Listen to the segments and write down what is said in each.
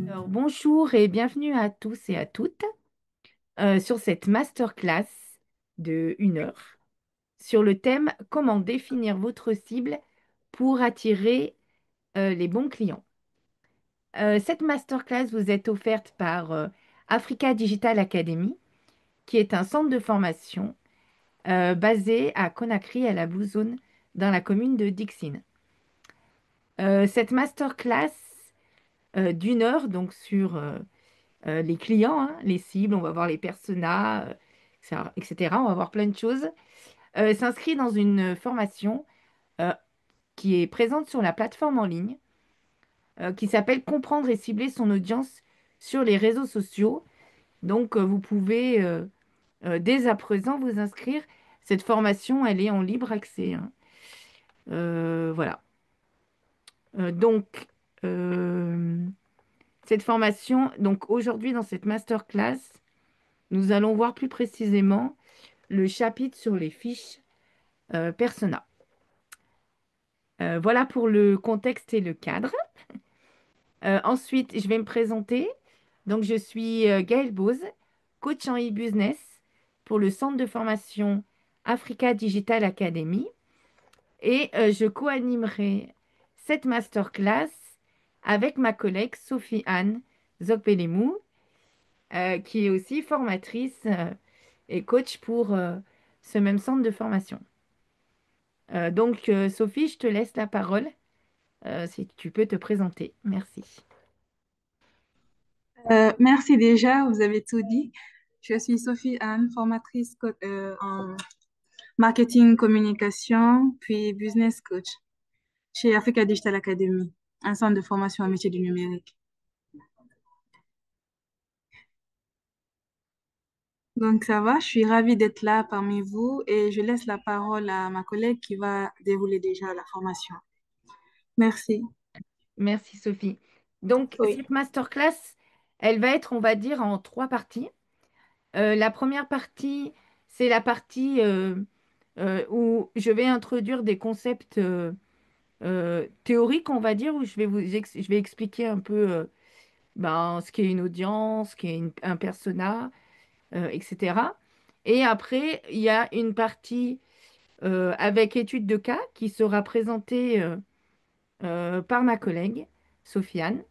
Alors, bonjour et bienvenue à tous et à toutes sur cette masterclass de 1 heure sur le thème comment définir votre cible pour attirer les bons clients. Cette masterclass vous est offerte par Africa Digital Academy, qui est un centre de formation basé à Conakry, à la Blue Zone, dans la commune de Dixine. Cette masterclass d'1 heure, donc sur les clients, hein, les cibles, on va voir les personas, etc. On va voir plein de choses. S'inscrit dans une formation euh, qui est présente sur la plateforme en ligne, qui s'appelle Comprendre et cibler son audience sur les réseaux sociaux. Donc, vous pouvez dès à présent vous inscrire. Cette formation, elle est en libre accès, hein. Voilà. Donc, euh, cette formation, donc aujourd'hui dans cette masterclass, nous allons voir plus précisément le chapitre sur les fiches persona. Voilà pour le contexte et le cadre. Ensuite, je vais me présenter. Donc, je suis Gaëlle Bose, coach en e-business pour le centre de formation Africa Digital Academy. Et je co-animerai cette masterclass avec ma collègue Sophie-Anne Zokbelemou, qui est aussi formatrice et coach pour ce même centre de formation. Donc, Sophie, je te laisse la parole, si tu peux te présenter. Merci. Merci déjà, vous avez tout dit. Je suis Sophie Anne, formatrice en marketing communication, puis business coach chez Africa Digital Academy, un centre de formation en métier du numérique. Donc ça va, je suis ravie d'être là parmi vous et je laisse la parole à ma collègue qui va dérouler déjà la formation. Merci. Merci, Sophie. Donc, Oui. cette masterclass, elle va être, on va dire, en 3 parties. La première partie, c'est la partie où je vais introduire des concepts théoriques, on va dire, où je vais expliquer un peu ce qu'est une audience, ce qu'est un persona, etc. Et après, il y a une partie avec étude de cas qui sera présentée par ma collègue, Sofiane,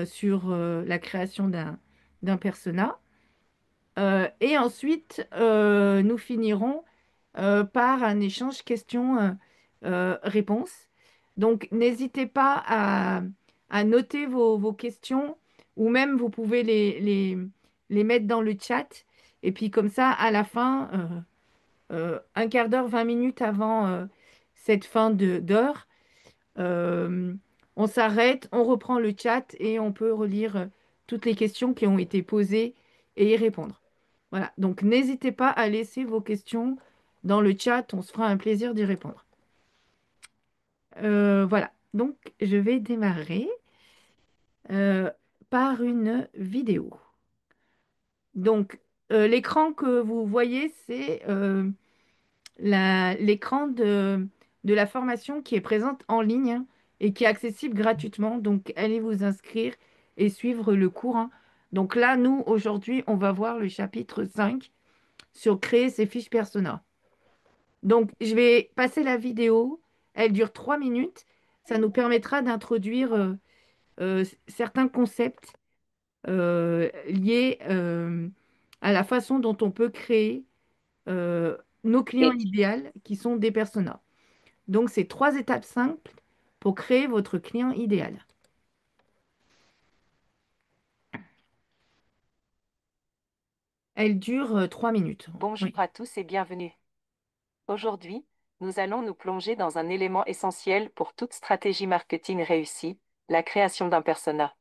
sur la création d'un persona. Et ensuite, nous finirons par un échange questions-réponses. Donc, n'hésitez pas à noter vos questions ou même vous pouvez les mettre dans le chat. Et puis comme ça, à la fin, un quart d'heure, 20 minutes avant cette fin d'heure, euh, on s'arrête, on reprend le chat et on peut relire toutes les questions qui ont été posées et y répondre. Voilà, donc n'hésitez pas à laisser vos questions dans le chat, on se fera un plaisir d'y répondre. Voilà, donc je vais démarrer euh, par une vidéo. Donc, l'écran que vous voyez, c'est l'écran de la formation qui est présente en ligne, hein, et qui est accessible gratuitement. Donc, allez vous inscrire et suivre le cours, hein. Donc là, nous, aujourd'hui, on va voir le chapitre 5 sur créer ses fiches persona. Donc, je vais passer la vidéo. Elle dure 3 minutes. Ça nous permettra d'introduire certains concepts liés à la façon dont on peut créer nos clients Et idéaux qui sont des personas. Donc, c'est 3 étapes simples pour créer votre client idéal. Elle dure 3 minutes. Bonjour Oui. à tous et bienvenue. Aujourd'hui, nous allons nous plonger dans un élément essentiel pour toute stratégie marketing réussie, la création d'un persona.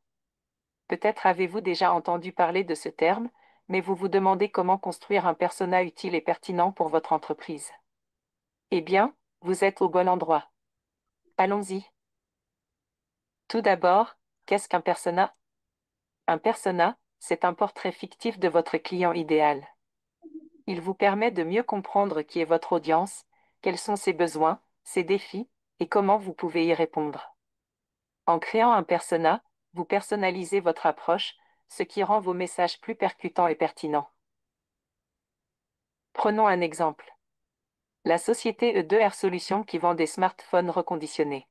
Peut-être avez-vous déjà entendu parler de ce terme, mais vous vous demandez comment construire un persona utile et pertinent pour votre entreprise. Eh bien, vous êtes au bon endroit. Allons-y. Tout d'abord, qu'est-ce qu'un persona? Un persona, c'est un portrait fictif de votre client idéal. Il vous permet de mieux comprendre qui est votre audience, quels sont ses besoins, ses défis, et comment vous pouvez y répondre. En créant un persona, vous personnalisez votre approche, ce qui rend vos messages plus percutants et pertinents. Prenons un exemple. La société E2R Solutions qui vend des smartphones reconditionnés.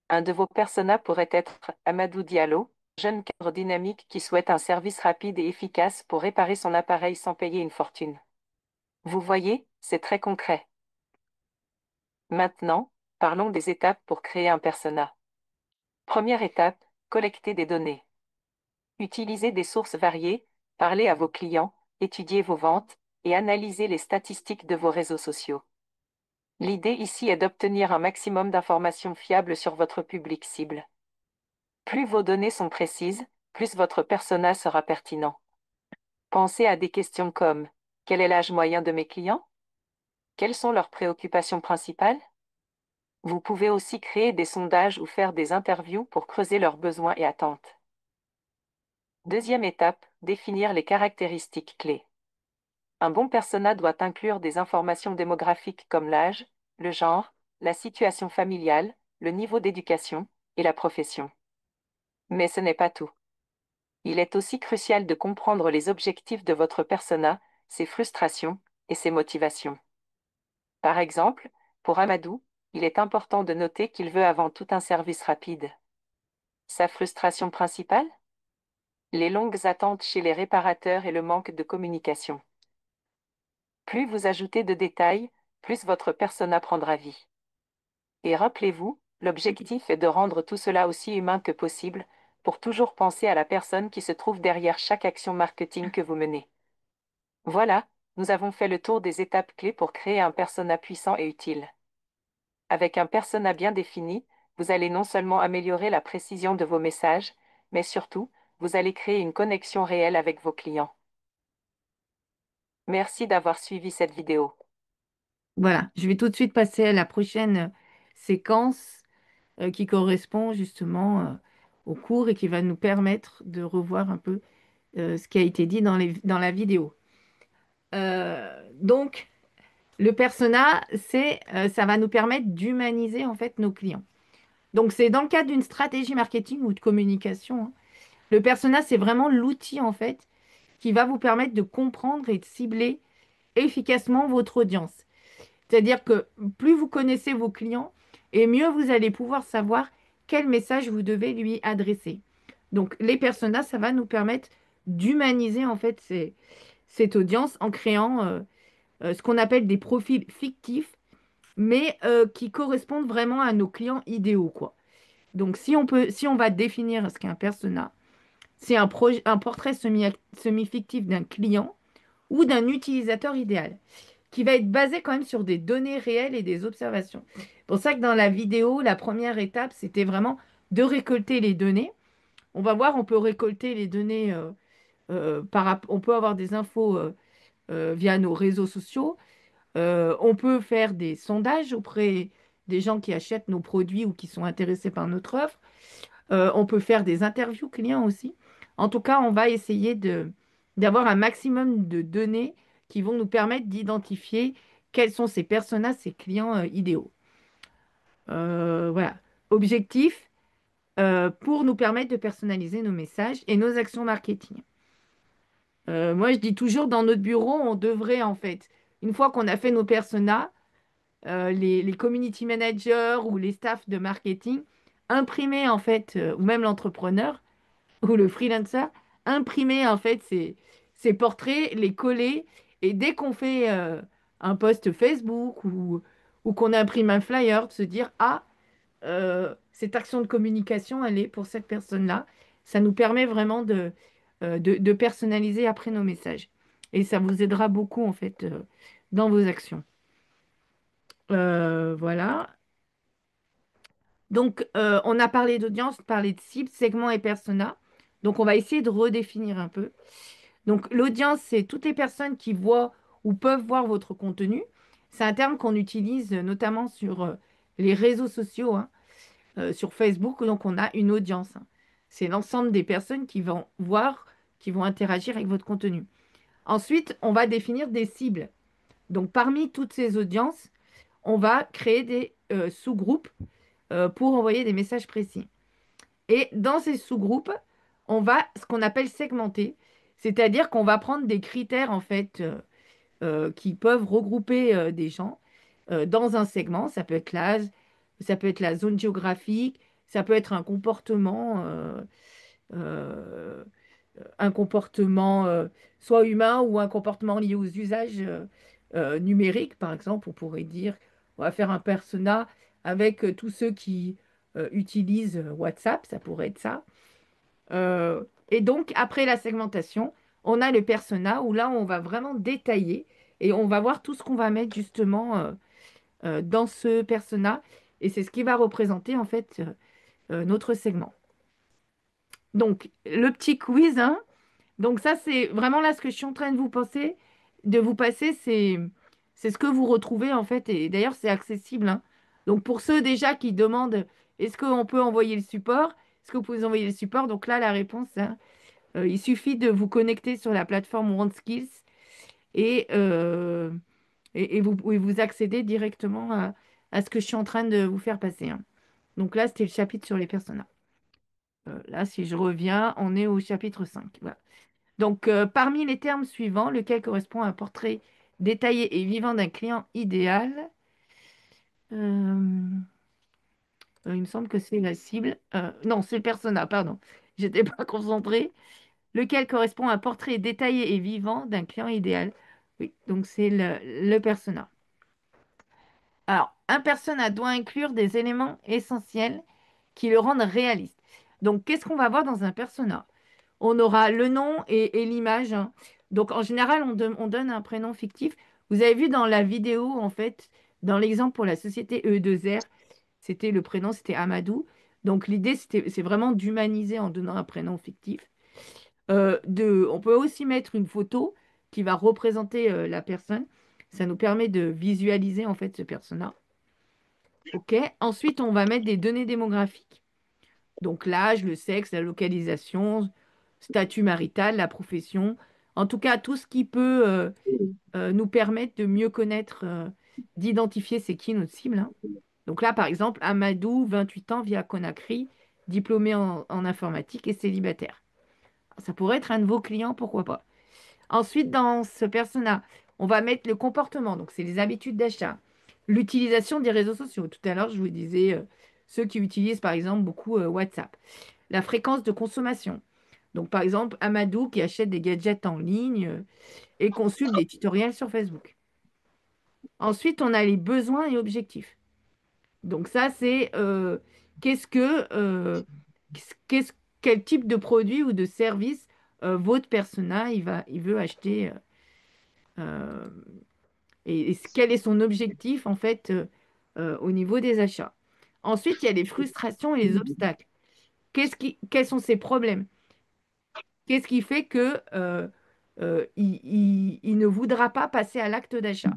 Un de vos personas pourrait être Amadou Diallo, jeune cadre dynamique qui souhaite un service rapide et efficace pour réparer son appareil sans payer une fortune. Vous voyez, c'est très concret. Maintenant, parlons des étapes pour créer un persona. Première étape, collecter des données. Utilisez des sources variées, parlez à vos clients, étudiez vos ventes et analysez les statistiques de vos réseaux sociaux. L'idée ici est d'obtenir un maximum d'informations fiables sur votre public cible. Plus vos données sont précises, plus votre persona sera pertinent. Pensez à des questions comme: quel est l'âge moyen de mes clients? Quelles sont leurs préoccupations principales? Vous pouvez aussi créer des sondages ou faire des interviews pour creuser leurs besoins et attentes. Deuxième étape, définir les caractéristiques clés. Un bon persona doit inclure des informations démographiques comme l'âge, le genre, la situation familiale, le niveau d'éducation et la profession. Mais ce n'est pas tout. Il est aussi crucial de comprendre les objectifs de votre persona, ses frustrations et ses motivations. Par exemple, pour Amadou, il est important de noter qu'il veut avant tout un service rapide. Sa frustration principale? Les longues attentes chez les réparateurs et le manque de communication. Plus vous ajoutez de détails, plus votre persona prendra vie. Et rappelez-vous, l'objectif est de rendre tout cela aussi humain que possible, pour toujours penser à la personne qui se trouve derrière chaque action marketing que vous menez. Voilà, nous avons fait le tour des étapes clés pour créer un persona puissant et utile. Avec un persona bien défini, vous allez non seulement améliorer la précision de vos messages, mais surtout, vous allez créer une connexion réelle avec vos clients. Merci d'avoir suivi cette vidéo. Voilà, je vais tout de suite passer à la prochaine séquence qui correspond justement au cours et qui va nous permettre de revoir un peu ce qui a été dit dans la vidéo. Donc, le persona, ça va nous permettre d'humaniser en fait nos clients. Donc, c'est dans le cadre d'une stratégie marketing ou de communication, hein. Le persona, c'est vraiment l'outil en fait qui va vous permettre de comprendre et de cibler efficacement votre audience. C'est-à-dire que plus vous connaissez vos clients et mieux vous allez pouvoir savoir quel message vous devez lui adresser. Donc, les personas, ça va nous permettre d'humaniser en fait cette audience en créant ce qu'on appelle des profils fictifs, mais qui correspondent vraiment à nos clients idéaux, quoi. Donc, si on va définir ce qu'est un persona, c'est un portrait semi-fictif d'un client ou d'un utilisateur idéal, qui va être basé quand même sur des données réelles et des observations. C'est pour ça que dans la vidéo, la première étape, c'était vraiment de récolter les données. On va voir, on peut récolter les données, on peut avoir des infos via nos réseaux sociaux. On peut faire des sondages auprès des gens qui achètent nos produits ou qui sont intéressés par notre offre. On peut faire des interviews clients aussi. En tout cas, on va essayer d'avoir un maximum de données qui vont nous permettre d'identifier quels sont ces personas, ces clients idéaux. Voilà. Objectif pour nous permettre de personnaliser nos messages et nos actions marketing. Moi, je dis toujours, dans notre bureau, on devrait en fait, une fois qu'on a fait nos personas, les community managers ou les staffs de marketing, imprimer en fait, ou même l'entrepreneur, ou le freelancer, imprimer en fait ces portraits, les coller, et dès qu'on fait un post Facebook ou qu'on imprime un flyer, de se dire, ah, cette action de communication, elle est pour cette personne-là. Ça nous permet vraiment de personnaliser après nos messages. Et ça vous aidera beaucoup en fait dans vos actions. Voilà. Donc, on a parlé d'audience, parlé de cible, segment et persona. Donc, on va essayer de redéfinir un peu. Donc, l'audience, c'est toutes les personnes qui voient ou peuvent voir votre contenu. C'est un terme qu'on utilise notamment sur les réseaux sociaux, hein, sur Facebook. Donc, on a une audience, hein. C'est l'ensemble des personnes qui vont voir, qui vont interagir avec votre contenu. Ensuite, on va définir des cibles. Donc, parmi toutes ces audiences, on va créer sous-groupes pour envoyer des messages précis. Et dans ces sous-groupes, on va ce qu'on appelle segmenter, c'est-à-dire qu'on va prendre des critères en fait qui peuvent regrouper des gens dans un segment. Ça peut être l'âge, ça peut être la zone géographique, ça peut être euh, un comportement soit humain ou un comportement lié aux usages numériques. Par exemple, on pourrait dire, on va faire un persona avec tous ceux qui utilisent WhatsApp, ça pourrait être ça. Et donc, après la segmentation, on a le persona où là, on va vraiment détailler et on va voir tout ce qu'on va mettre justement dans ce persona. Et c'est ce qui va représenter en fait notre segment. Donc, le petit quiz, hein. Donc ça, c'est vraiment là ce que je suis en train de vous passer, c'est ce que vous retrouvez en fait. Et d'ailleurs, c'est accessible, hein. Donc pour ceux déjà qui demandent, est-ce qu'on peut envoyer le support? Est-ce que vous pouvez envoyer le support? Donc là, la réponse, hein, il suffit de vous connecter sur la plateforme OneSkills et, et vous pouvez vous accéder directement à ce que je suis en train de vous faire passer, hein. Donc là, c'était le chapitre sur les personas. Là, si je reviens, on est au chapitre 5. Voilà. Donc, parmi les termes suivants, lequel correspond à un portrait détaillé et vivant d'un client idéal? Euh, il me semble que c'est la cible. Non, c'est le persona, pardon. J'étais pas concentrée. Lequel correspond à un portrait détaillé et vivant d'un client idéal? Oui, donc c'est le persona. Alors, un persona doit inclure des éléments essentiels qui le rendent réaliste. Donc, qu'est-ce qu'on va voir dans un persona? On aura le nom et l'image, hein. Donc, en général, on donne un prénom fictif. Vous avez vu dans la vidéo, en fait, dans l'exemple pour la société E2R, c'était le prénom, c'était Amadou. Donc, l'idée, c'est vraiment d'humaniser en donnant un prénom fictif. On peut aussi mettre une photo qui va représenter la personne. Ça nous permet de visualiser, en fait, ce personnage. OK. Ensuite, on va mettre des données démographiques. Donc l'âge, le sexe, la localisation, statut marital, la profession. En tout cas, tout ce qui peut nous permettre de mieux connaître, d'identifier c'est qui notre cible, hein. Donc là, par exemple, Amadou, 28 ans, via Conakry, diplômé en informatique et célibataire. Ça pourrait être un de vos clients, pourquoi pas. Ensuite, dans ce persona, on va mettre le comportement, donc c'est les habitudes d'achat, l'utilisation des réseaux sociaux. Tout à l'heure, je vous disais ceux qui utilisent par exemple beaucoup WhatsApp. La fréquence de consommation. Donc par exemple, Amadou qui achète des gadgets en ligne et consulte des tutoriels sur Facebook. Ensuite, on a les besoins et objectifs. Donc ça, c'est qu'est-ce que, qu'est-ce- quel type de produit ou de service votre persona il veut acheter euh, et quel est son objectif en fait au niveau des achats. Ensuite, il y a les frustrations et les obstacles. Quels sont ses problèmes? Qu'est-ce qui fait que il ne voudra pas passer à l'acte d'achat?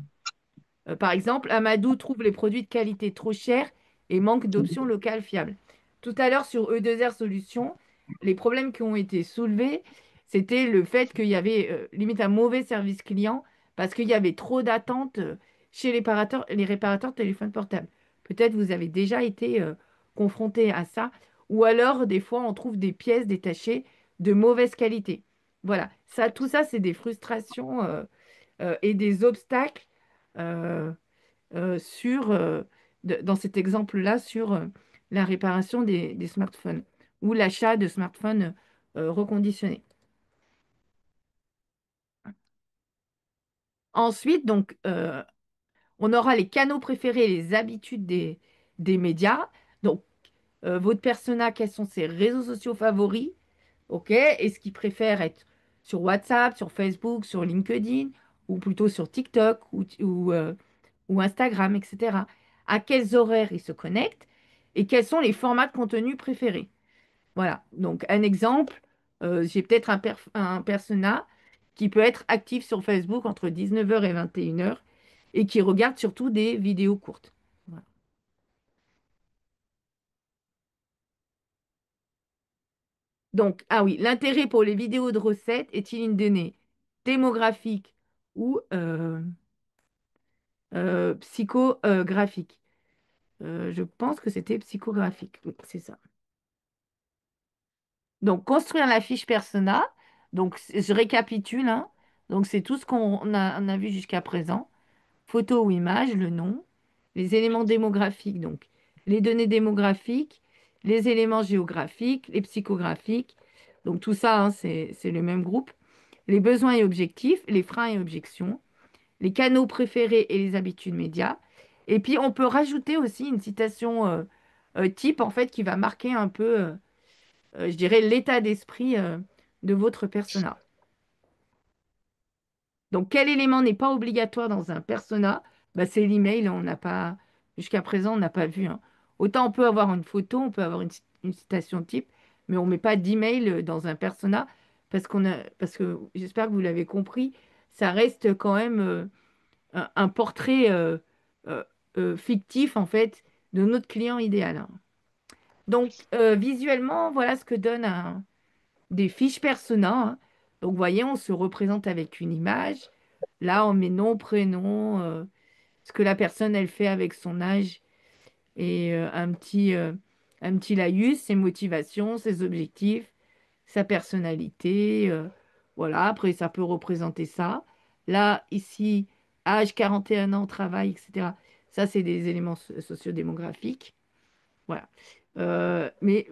Par exemple, Amadou trouve les produits de qualité trop chers et manque d'options locales fiables. Tout à l'heure, sur E2R Solutions, les problèmes qui ont été soulevés, c'était le fait qu'il y avait limite un mauvais service client parce qu'il y avait trop d'attentes chez les réparateurs de téléphones portables. Peut-être vous avez déjà été confronté à ça. Ou alors, des fois, on trouve des pièces détachées de mauvaise qualité. Voilà, ça, tout ça, c'est des frustrations et des obstacles euh, dans cet exemple-là, sur la réparation des smartphones ou l'achat de smartphones reconditionnés. Ensuite, donc, on aura les canaux préférés et les habitudes des médias. Donc, votre persona, quels sont ses réseaux sociaux favoris? OK? Est-ce qu'il préfère être sur WhatsApp, sur Facebook, sur LinkedIn, ou plutôt sur TikTok ou Instagram, etc. À quels horaires il se connecte et quels sont les formats de contenu préférés. Voilà, donc un exemple, j'ai peut-être un persona qui peut être actif sur Facebook entre 19h et 21h et qui regarde surtout des vidéos courtes. Voilà. Donc, ah oui, l'intérêt pour les vidéos de recettes est-il une donnée démographique ou psychographique? Je pense que c'était psychographique. Oui, c'est ça. Donc, construire la fiche persona. Donc, je récapitule, hein. Donc, c'est tout ce on a vu jusqu'à présent. Photo ou image, le nom, les éléments démographiques, donc les données démographiques, les éléments géographiques, les psychographiques. Donc, tout ça, hein, c'est le même groupe. Les besoins et objectifs, les freins et objections, les canaux préférés et les habitudes médias. Et puis, on peut rajouter aussi une citation type, en fait, qui va marquer un peu, je dirais, l'état d'esprit de votre persona. Donc, quel élément n'est pas obligatoire dans un persona? Bah, c'est l'email. On n'a pas, jusqu'à présent, on n'a pas vu, hein. Autant on peut avoir une photo, on peut avoir une citation type, mais on ne met pas d'email dans un persona parce que j'espère que vous l'avez compris, ça reste quand même un portrait euh, fictif en fait de notre client idéal, hein. Donc, visuellement, voilà ce que donne des fiches persona, hein. Donc, vous voyez, on se représente avec une image. Là, on met nom, prénom, ce que la personne, elle fait avec son âge et un petit laïus, ses motivations, ses objectifs, sa personnalité. Voilà, après, ça peut représenter ça. Là, ici, âge 41 ans, travail, etc. Ça, c'est des éléments sociodémographiques. Voilà. Mais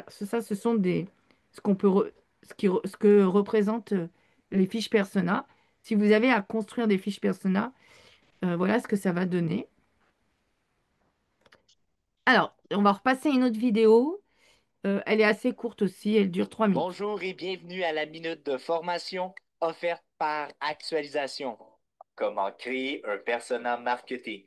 ça, ce sont ce qu'on peut, ce que représentent les fiches persona. Si vous avez à construire des fiches persona, voilà ce que ça va donner. Alors, on va repasser une autre vidéo. Elle est assez courte aussi, elle dure 3 minutes. Bonjour et bienvenue à la minute de formation offerte par Actualisation. Comment créer un persona marketing?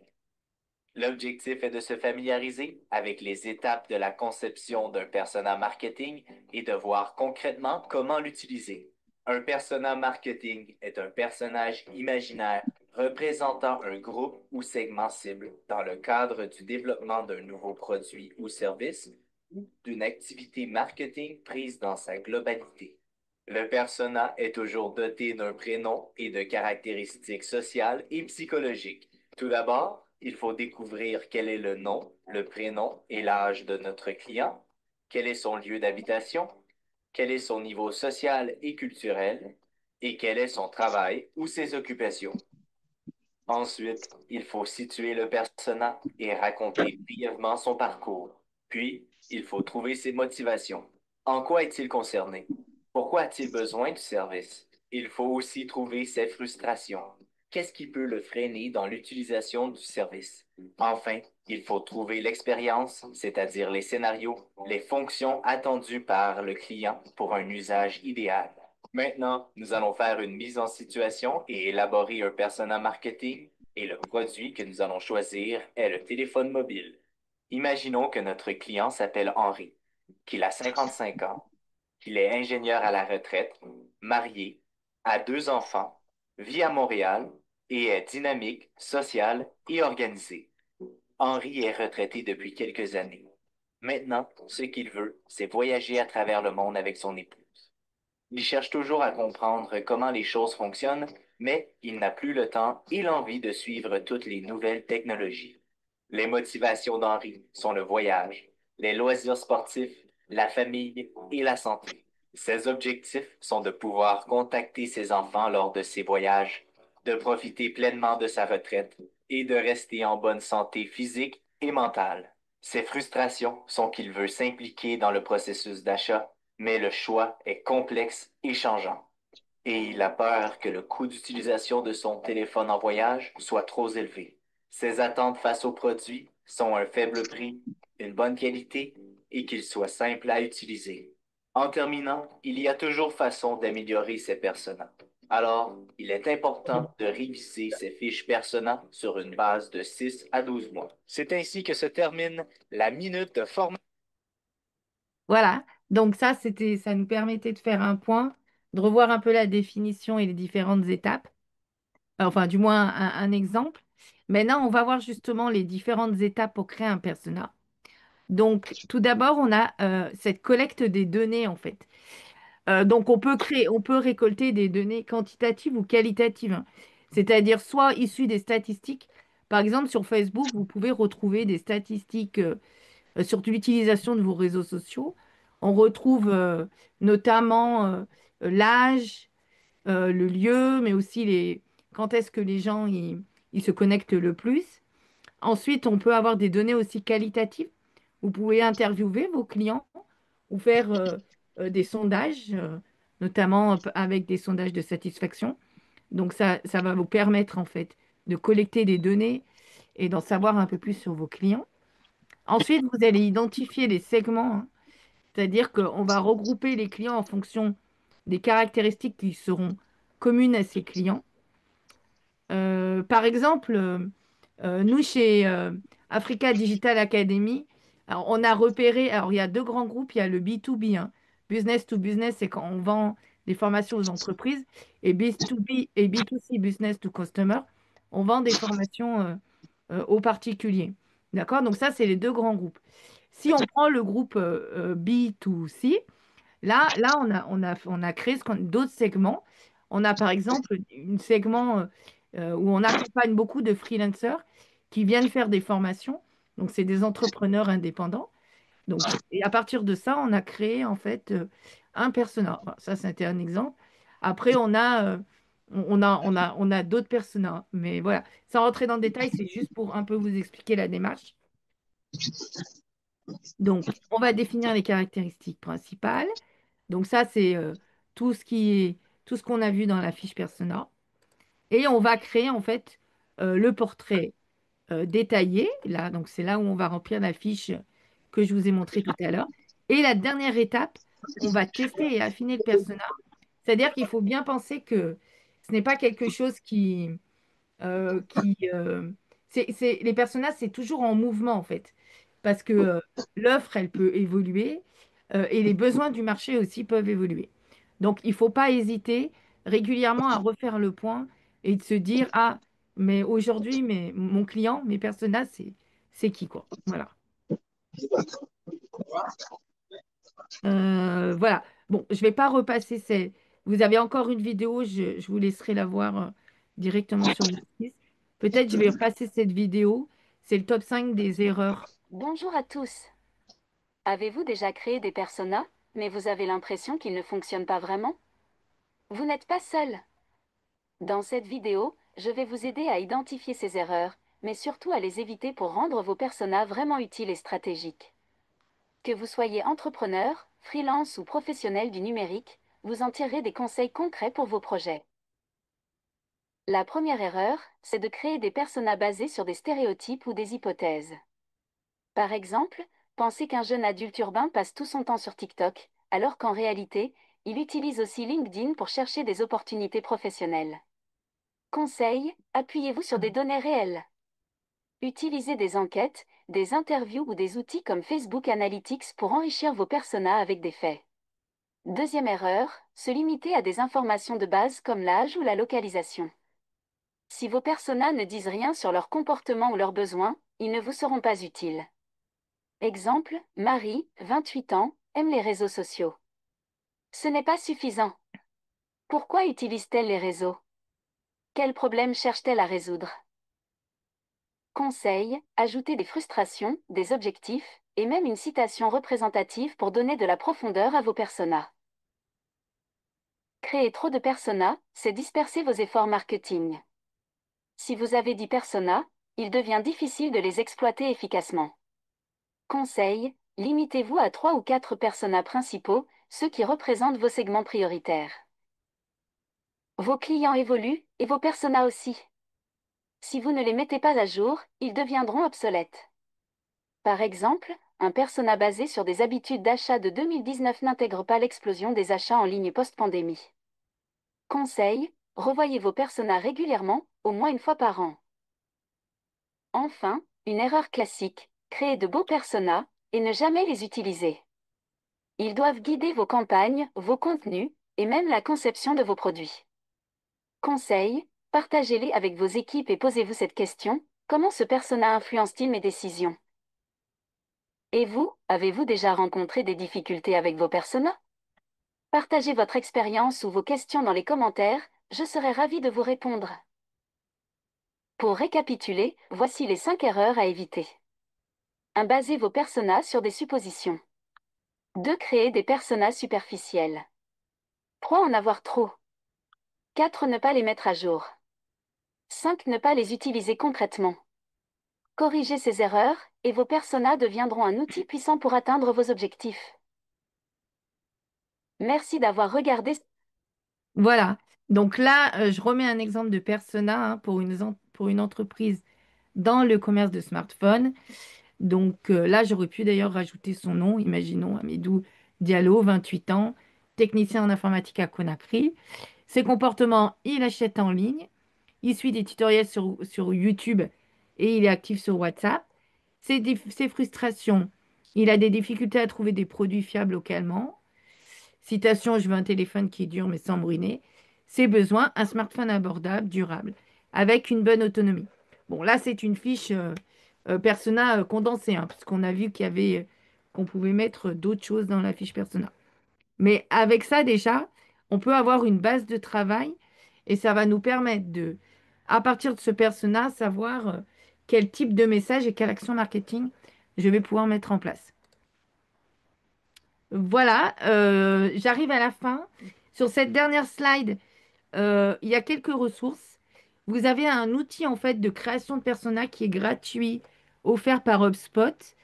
L'objectif est de se familiariser avec les étapes de la conception d'un persona marketing et de voir concrètement comment l'utiliser. Un persona marketing est un personnage imaginaire représentant un groupe ou segment cible dans le cadre du développement d'un nouveau produit ou service ou d'une activité marketing prise dans sa globalité. Le persona est toujours doté d'un prénom et de caractéristiques sociales et psychologiques. Tout d'abord, il faut découvrir quel est le nom, le prénom et l'âge de notre client, quel est son lieu d'habitation, quel est son niveau social et culturel, et quel est son travail ou ses occupations. Ensuite, il faut situer le persona et raconter brièvement son parcours. Puis, il faut trouver ses motivations. En quoi est-il concerné? Pourquoi a-t-il besoin du service? Il faut aussi trouver ses frustrations. Qu'est-ce qui peut le freiner dans l'utilisation du service? Enfin, il faut trouver l'expérience, c'est-à-dire les scénarios, les fonctions attendues par le client pour un usage idéal. Maintenant, nous allons faire une mise en situation et élaborer un persona marketing, et le produit que nous allons choisir est le téléphone mobile. Imaginons que notre client s'appelle Henri, qu'il a 55 ans, qu'il est ingénieur à la retraite, marié, a 2 enfants, vit à Montréal et est dynamique, social et organisé. Henri est retraité depuis quelques années. Maintenant, ce qu'il veut, c'est voyager à travers le monde avec son épouse. Il cherche toujours à comprendre comment les choses fonctionnent, mais il n'a plus le temps et l'envie de suivre toutes les nouvelles technologies. Les motivations d'Henri sont le voyage, les loisirs sportifs, la famille et la santé. Ses objectifs sont de pouvoir contacter ses enfants lors de ses voyages, de profiter pleinement de sa retraite et de rester en bonne santé physique et mentale. Ses frustrations sont qu'il veut s'impliquer dans le processus d'achat, mais le choix est complexe et changeant. Et il a peur que le coût d'utilisation de son téléphone en voyage soit trop élevé. Ses attentes face au produit sont un faible prix, une bonne qualité et qu'il soit simple à utiliser. En terminant, il y a toujours façon d'améliorer ses personas. Alors, il est important de réviser ses fiches persona sur une base de 6 à 12 mois. C'est ainsi que se termine la minute de formation. Voilà. Donc ça nous permettait de faire un point, de revoir un peu la définition et les différentes étapes. Enfin, du moins un exemple. Maintenant, on va voir justement les différentes étapes pour créer un persona. Donc, tout d'abord, on a cette collecte des données, en fait. Donc, on peut récolter des données quantitatives ou qualitatives, hein. C'est-à-dire soit issues des statistiques. Par exemple, sur Facebook, vous pouvez retrouver des statistiques sur l'utilisation de vos réseaux sociaux. On retrouve notamment l'âge, le lieu, mais aussi quand est-ce que les gens ils se connectent le plus. Ensuite, on peut avoir des données aussi qualitatives. Vous pouvez interviewer vos clients ou faire des sondages, notamment avec des sondages de satisfaction. Donc ça va vous permettre en fait de collecter des données et d'en savoir un peu plus sur vos clients. Ensuite, vous allez identifier les segments, hein. C'est-à-dire qu'on va regrouper les clients en fonction des caractéristiques qui seront communes à ces clients. Par exemple, nous, chez Africa Digital Academy, alors, on a repéré, alors il y a deux grands groupes, il y a le B2B, hein. Business to business, c'est quand on vend des formations aux entreprises, et B2B et B2C, business to customer, on vend des formations aux particuliers. D'accord? Donc ça, c'est les deux grands groupes. Si on prend le groupe B2C, là, on a créé d'autres segments. On a par exemple un segment où on accompagne beaucoup de freelancers qui viennent faire des formations. Donc, c'est des entrepreneurs indépendants. Donc, et à partir de ça, on a créé en fait un persona. Voilà, ça, c'était un exemple. Après, on a d'autres personas. Mais voilà, sans rentrer dans le détail, c'est juste pour un peu vous expliquer la démarche. Donc, on va définir les caractéristiques principales. Donc ça, c'est tout ce qui est, tout ce qu'on a vu dans la fiche persona. Et on va créer en fait le portrait détaillé. Là, donc c'est là où on va remplir la fiche que je vous ai montrée tout à l'heure. Et la dernière étape, on va tester et affiner le persona. C'est-à-dire qu'il faut bien penser que ce n'est pas quelque chose les personnages, c'est toujours en mouvement en fait, parce que l'offre, elle peut évoluer et les besoins du marché aussi peuvent évoluer. Donc, il ne faut pas hésiter régulièrement à refaire le point et de se dire, ah, mais aujourd'hui, mon client, mes personnages, c'est qui quoi? Voilà. Voilà. Bon, je ne vais pas repasser. Vous avez encore une vidéo, je vous laisserai la voir directement sur le site. Peut-être je vais repasser cette vidéo. C'est le top 5 des erreurs. Bonjour à tous. Avez-vous déjà créé des personas, mais vous avez l'impression qu'ils ne fonctionnent pas vraiment? Vous n'êtes pas seul. Dans cette vidéo, je vais vous aider à identifier ces erreurs, mais surtout à les éviter pour rendre vos personas vraiment utiles et stratégiques. Que vous soyez entrepreneur, freelance ou professionnel du numérique, vous en tirerez des conseils concrets pour vos projets. La première erreur, c'est de créer des personas basés sur des stéréotypes ou des hypothèses. Par exemple, pensez qu'un jeune adulte urbain passe tout son temps sur TikTok, alors qu'en réalité, il utilise aussi LinkedIn pour chercher des opportunités professionnelles. Conseil, appuyez-vous sur des données réelles. Utilisez des enquêtes, des interviews ou des outils comme Facebook Analytics pour enrichir vos personas avec des faits. Deuxième erreur, se limiter à des informations de base comme l'âge ou la localisation. Si vos personas ne disent rien sur leur comportement ou leurs besoins, ils ne vous seront pas utiles. Exemple, Marie, 28 ans, aime les réseaux sociaux. Ce n'est pas suffisant. Pourquoi utilise-t-elle les réseaux? Quel problème cherche-t-elle à résoudre? Conseil, ajoutez des frustrations, des objectifs, et même une citation représentative pour donner de la profondeur à vos personas. Créer trop de personas, c'est disperser vos efforts marketing. Si vous avez 10 personas, il devient difficile de les exploiter efficacement. Conseil, limitez-vous à 3 ou 4 personas principaux, ceux qui représentent vos segments prioritaires. Vos clients évoluent, et vos personas aussi. Si vous ne les mettez pas à jour, ils deviendront obsolètes. Par exemple, un persona basé sur des habitudes d'achat de 2019 n'intègre pas l'explosion des achats en ligne post-pandémie. Conseil, revoyez vos personas régulièrement, au moins une fois par an. Enfin, une erreur classique, créer de beaux personas, et ne jamais les utiliser. Ils doivent guider vos campagnes, vos contenus, et même la conception de vos produits. Conseil, partagez-les avec vos équipes et posez-vous cette question, comment ce persona influence-t-il mes décisions? Et vous, avez-vous déjà rencontré des difficultés avec vos personas? Partagez votre expérience ou vos questions dans les commentaires, je serai ravie de vous répondre. Pour récapituler, voici les 5 erreurs à éviter. 1. Basez vos personas sur des suppositions. 2. Créer des personas superficiels. 3. En avoir trop. 4. Ne pas les mettre à jour. 5. Ne pas les utiliser concrètement. Corrigez ces erreurs et vos personas deviendront un outil puissant pour atteindre vos objectifs. Merci d'avoir regardé. Voilà. Donc là, je remets un exemple de persona, hein, pour une entreprise dans le commerce de smartphone. Donc là, j'aurais pu d'ailleurs rajouter son nom, imaginons Amidou Diallo, 28 ans, technicien en informatique à Conakry. Ses comportements, il achète en ligne, il suit des tutoriels sur YouTube et il est actif sur WhatsApp. Ses frustrations, il a des difficultés à trouver des produits fiables localement. Citation, je veux un téléphone qui dure mais sans bruiner. Ses besoins, un smartphone abordable, durable, avec une bonne autonomie. Bon, là, c'est une fiche persona condensée, hein, parce qu'on a vu qu'on pouvait mettre d'autres choses dans la fiche persona. Mais avec ça, déjà, on peut avoir une base de travail et ça va nous permettre de, à partir de ce persona, savoir quel type de message et quelle action marketing je vais pouvoir mettre en place. Voilà, j'arrive à la fin. Sur cette dernière slide, il y a quelques ressources. Vous avez un outil en fait de création de persona qui est gratuit, offert par HubSpot.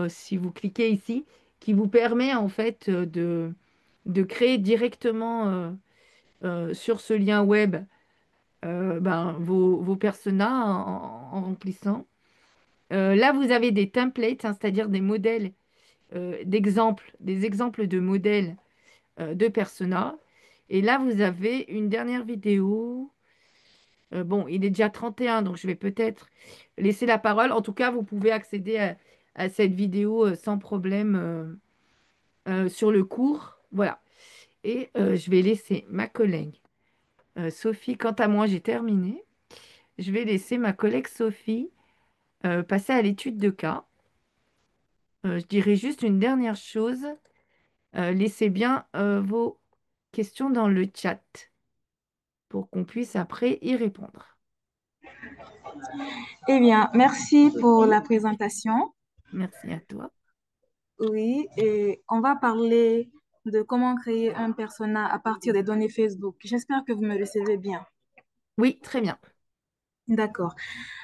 Si vous cliquez ici, qui vous permet en fait de créer directement sur ce lien web vos personas en remplissant. Là, vous avez des templates, hein, c'est-à-dire des modèles d'exemples, des exemples de modèles de personas. Et là, vous avez une dernière vidéo. Bon, il est déjà 31, donc je vais peut-être laisser la parole. En tout cas, vous pouvez accéder à cette vidéo sans problème sur le cours. Voilà. Et je vais laisser ma collègue Sophie. Quant à moi, j'ai terminé. Je vais laisser ma collègue Sophie passer à l'étude de cas. Je dirais juste une dernière chose. Laissez bien vos questions dans le chat pour qu'on puisse après y répondre. Eh bien, merci pour Sophie, la présentation. merci à toi. Oui, et on va parler de comment créer un persona à partir des données Facebook. J'espère que vous me recevez bien. Oui, très bien. D'accord.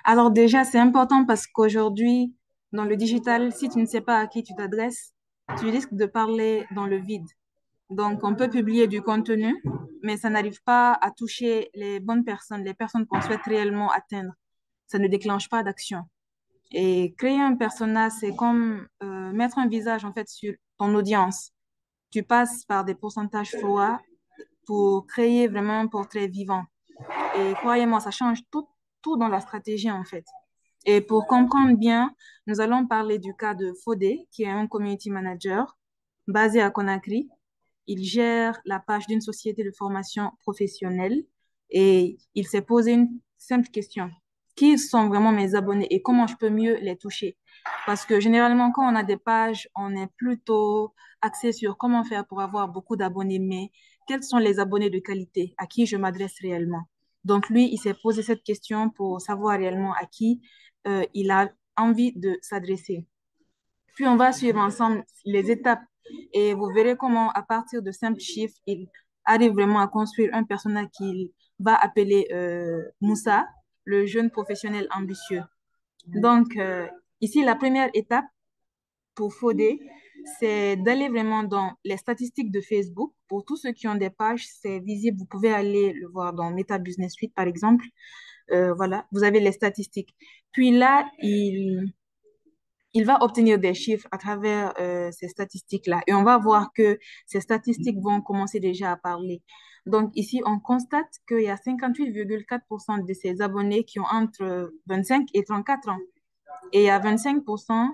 Alors déjà, c'est important parce qu'aujourd'hui, dans le digital, si tu ne sais pas à qui tu t'adresses, tu risques de parler dans le vide. Donc, on peut publier du contenu, mais ça n'arrive pas à toucher les bonnes personnes, les personnes qu'on souhaite réellement atteindre. Ça ne déclenche pas d'action. Et créer un persona, c'est comme mettre un visage en fait sur ton audience. Tu passes par des pourcentages fois pour créer vraiment un portrait vivant. Et croyez-moi, ça change tout dans la stratégie en fait. Et pour comprendre bien, nous allons parler du cas de Fodé, qui est un community manager basé à Conakry. Il gère la page d'une société de formation professionnelle et il s'est posé une simple question. Qui sont vraiment mes abonnés et comment je peux mieux les toucher? Parce que généralement, quand on a des pages, on est plutôt axé sur comment faire pour avoir beaucoup d'abonnés, mais quels sont les abonnés de qualité à qui je m'adresse réellement? Donc lui, il s'est posé cette question pour savoir réellement à qui il a envie de s'adresser. Puis on va suivre ensemble les étapes et vous verrez comment, à partir de simples chiffres, il arrive vraiment à construire un personnage qu'il va appeler Moussa, le jeune professionnel ambitieux. Donc, ici, la première étape pour Fodé, c'est d'aller vraiment dans les statistiques de Facebook. Pour tous ceux qui ont des pages, c'est visible. Vous pouvez aller le voir dans Meta Business Suite, par exemple. Voilà, vous avez les statistiques. Puis là, il va obtenir des chiffres à travers ces statistiques-là. Et on va voir que ces statistiques vont commencer déjà à parler. Donc ici, on constate qu'il y a 58,4% de ces abonnés qui ont entre 25 et 34 ans. Et il y a 25%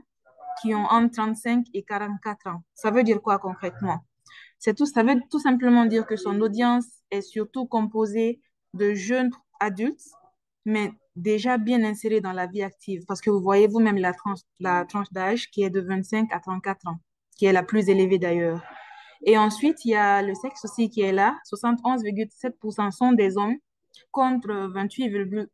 qui ont entre 35 et 44 ans. Ça veut dire quoi concrètement? Ça veut tout simplement dire que son audience est surtout composée de jeunes adultes, mais déjà bien insérés dans la vie active. Parce que vous voyez vous-même la tranche d'âge qui est de 25 à 34 ans, qui est la plus élevée d'ailleurs. Et ensuite, il y a le sexe aussi qui est là. 71,7% sont des hommes contre 28,1%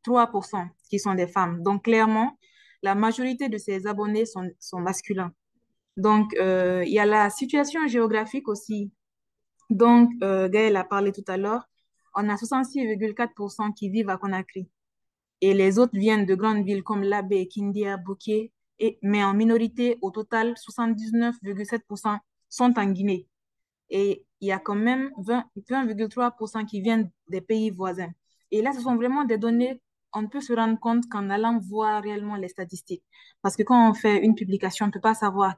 3% qui sont des femmes. Donc, clairement, la majorité de ces abonnés sont masculins. Donc, il y a la situation géographique aussi. Donc, Gaël a parlé tout à l'heure. On a 66,4% qui vivent à Conakry. Et les autres viennent de grandes villes comme Labé, Kindia, Bouké. Mais en minorité, au total, 79,7% sont en Guinée. Et il y a quand même 20,3% qui viennent des pays voisins. Et là, ce sont vraiment des données, on peut se rendre compte qu'en allant voir réellement les statistiques. Parce que quand on fait une publication, on ne peut pas savoir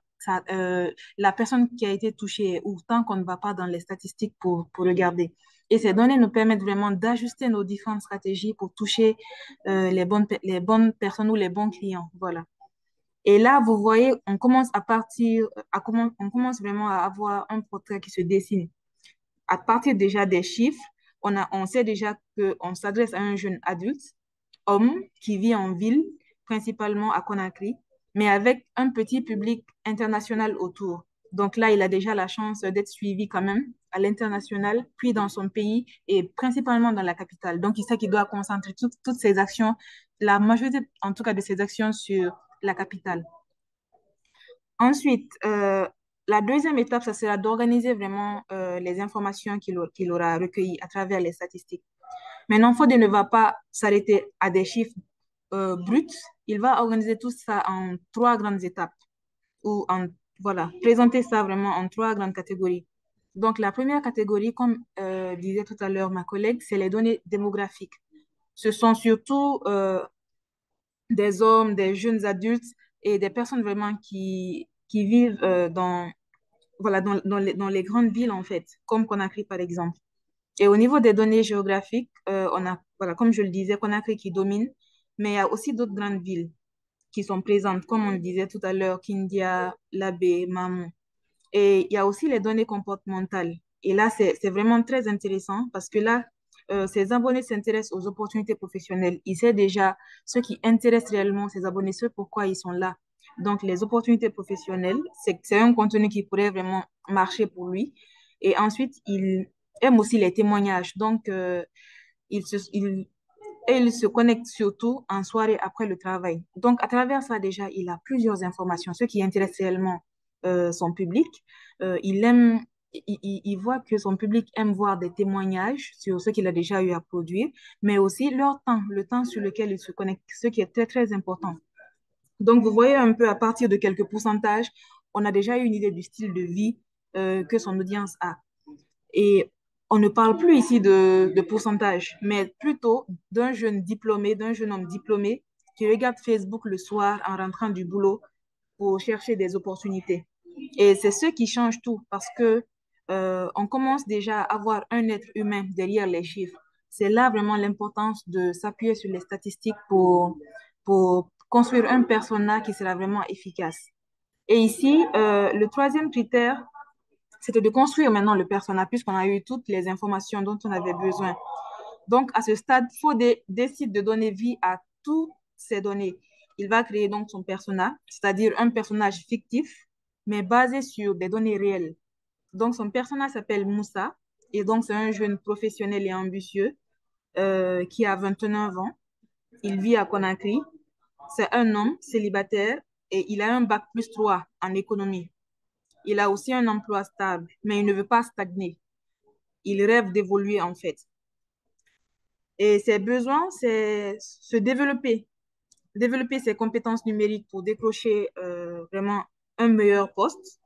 la personne qui a été touchée ou tant qu'on ne va pas dans les statistiques pour regarder. Et ces données nous permettent vraiment d'ajuster nos différentes stratégies pour toucher les bonnes personnes ou les bons clients. Voilà. Et là, vous voyez, on commence vraiment à avoir un portrait qui se dessine. À partir déjà des chiffres, on sait déjà qu'on s'adresse à un jeune adulte, homme, qui vit en ville, principalement à Conakry, mais avec un petit public international autour. Donc là, il a déjà la chance d'être suivi quand même à l'international, puis dans son pays et principalement dans la capitale. Donc, il sait qu'il doit concentrer toutes ses actions, la majorité en tout cas de ses actions sur la capitale. Ensuite, la deuxième étape, ça sera d'organiser vraiment les informations qu'il aura recueillies à travers les statistiques. Maintenant, Fodé ne va pas s'arrêter à des chiffres bruts. Il va organiser tout ça en trois grandes étapes ou voilà, présenter ça vraiment en trois grandes catégories. Donc, la première catégorie, comme disait tout à l'heure ma collègue, c'est les données démographiques. Ce sont surtout des hommes, des jeunes adultes et des personnes vraiment qui vivent voilà, dans les grandes villes, en fait, comme Conakry, par exemple. Et au niveau des données géographiques, on a, voilà, comme je le disais, Conakry qui domine, mais il y a aussi d'autres grandes villes qui sont présentes, comme on le disait tout à l'heure, Kindia, Labé, Mamou. Et il y a aussi les données comportementales. Et là, c'est vraiment très intéressant parce que là, ces abonnés s'intéressent aux opportunités professionnelles. Ils savent déjà ce qui intéresse réellement ces abonnés, ce pourquoi ils sont là. Donc, les opportunités professionnelles, c'est un contenu qui pourrait vraiment marcher pour lui. Et ensuite, il aime aussi les témoignages. Donc, il se connecte surtout en soirée après le travail. Donc, à travers ça, déjà, il a plusieurs informations, ce qui intéresse réellement son public. Il voit que son public aime voir des témoignages sur ce qu'il a déjà eu à produire, mais aussi leur temps, le temps sur lequel il se connecte, ce qui est très, très important. Donc, vous voyez un peu à partir de quelques pourcentages, on a déjà eu une idée du style de vie que son audience a. Et on ne parle plus ici de pourcentage, mais plutôt d'un jeune diplômé, d'un jeune homme diplômé qui regarde Facebook le soir en rentrant du boulot pour chercher des opportunités. Et c'est ce qui change tout parce que on commence déjà à avoir un être humain derrière les chiffres. C'est là vraiment l'importance de s'appuyer sur les statistiques pour construire un persona qui sera vraiment efficace. Et ici, le troisième critère, c'était de construire maintenant le persona puisqu'on a eu toutes les informations dont on avait besoin. Donc, à ce stade, Fodé décide de donner vie à toutes ces données. Il va créer donc son persona, c'est-à-dire un personnage fictif, mais basé sur des données réelles. Donc, son personnage s'appelle Moussa, et donc c'est un jeune professionnel et ambitieux qui a 29 ans. Il vit à Conakry. C'est un homme célibataire et il a un bac plus 3 en économie. Il a aussi un emploi stable, mais il ne veut pas stagner. Il rêve d'évoluer en fait. Et ses besoins, c'est se développer ses compétences numériques pour décrocher vraiment un meilleur poste.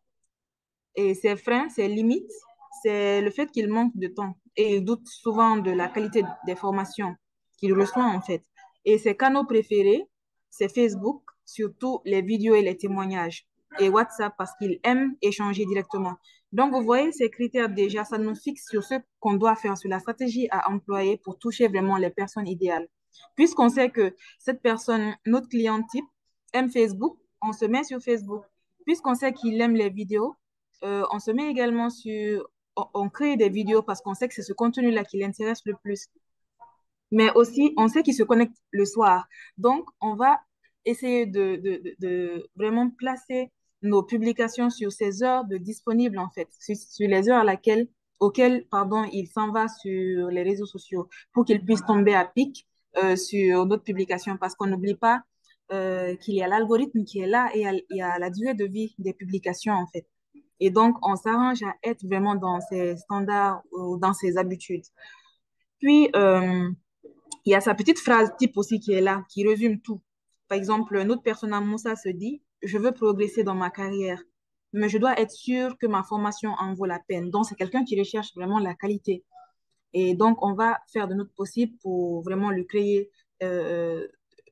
Et ses freins, ses limites, c'est le fait qu'il manque de temps et il doute souvent de la qualité des formations qu'il reçoit en fait. Et ses canaux préférés, c'est Facebook, surtout les vidéos et les témoignages, et WhatsApp parce qu'il aime échanger directement. Donc, vous voyez, ces critères déjà, ça nous fixe sur ce qu'on doit faire, sur la stratégie à employer pour toucher vraiment les personnes idéales. Puisqu'on sait que cette personne, notre client type, aime Facebook, on se met sur Facebook. Puisqu'on sait qu'il aime les vidéos, on se met également on crée des vidéos parce qu'on sait que c'est ce contenu-là qui l'intéresse le plus. Mais aussi, on sait qu'il se connecte le soir. Donc, on va essayer de vraiment placer nos publications sur ces heures de disponibles, en fait, sur les heures auxquelles, pardon, il s'en va sur les réseaux sociaux pour qu'il puisse tomber à pic sur notre publication parce qu'on n'oublie pas qu'il y a l'algorithme qui est là et il y a la durée de vie des publications, en fait. Et donc, on s'arrange à être vraiment dans ces standards ou dans ces habitudes. Puis, il y a sa petite phrase type aussi qui est là, qui résume tout. Par exemple, notre persona Moussa se dit, je veux progresser dans ma carrière, mais je dois être sûr que ma formation en vaut la peine. Donc, c'est quelqu'un qui recherche vraiment la qualité. Et donc, on va faire de notre possible pour vraiment lui créer,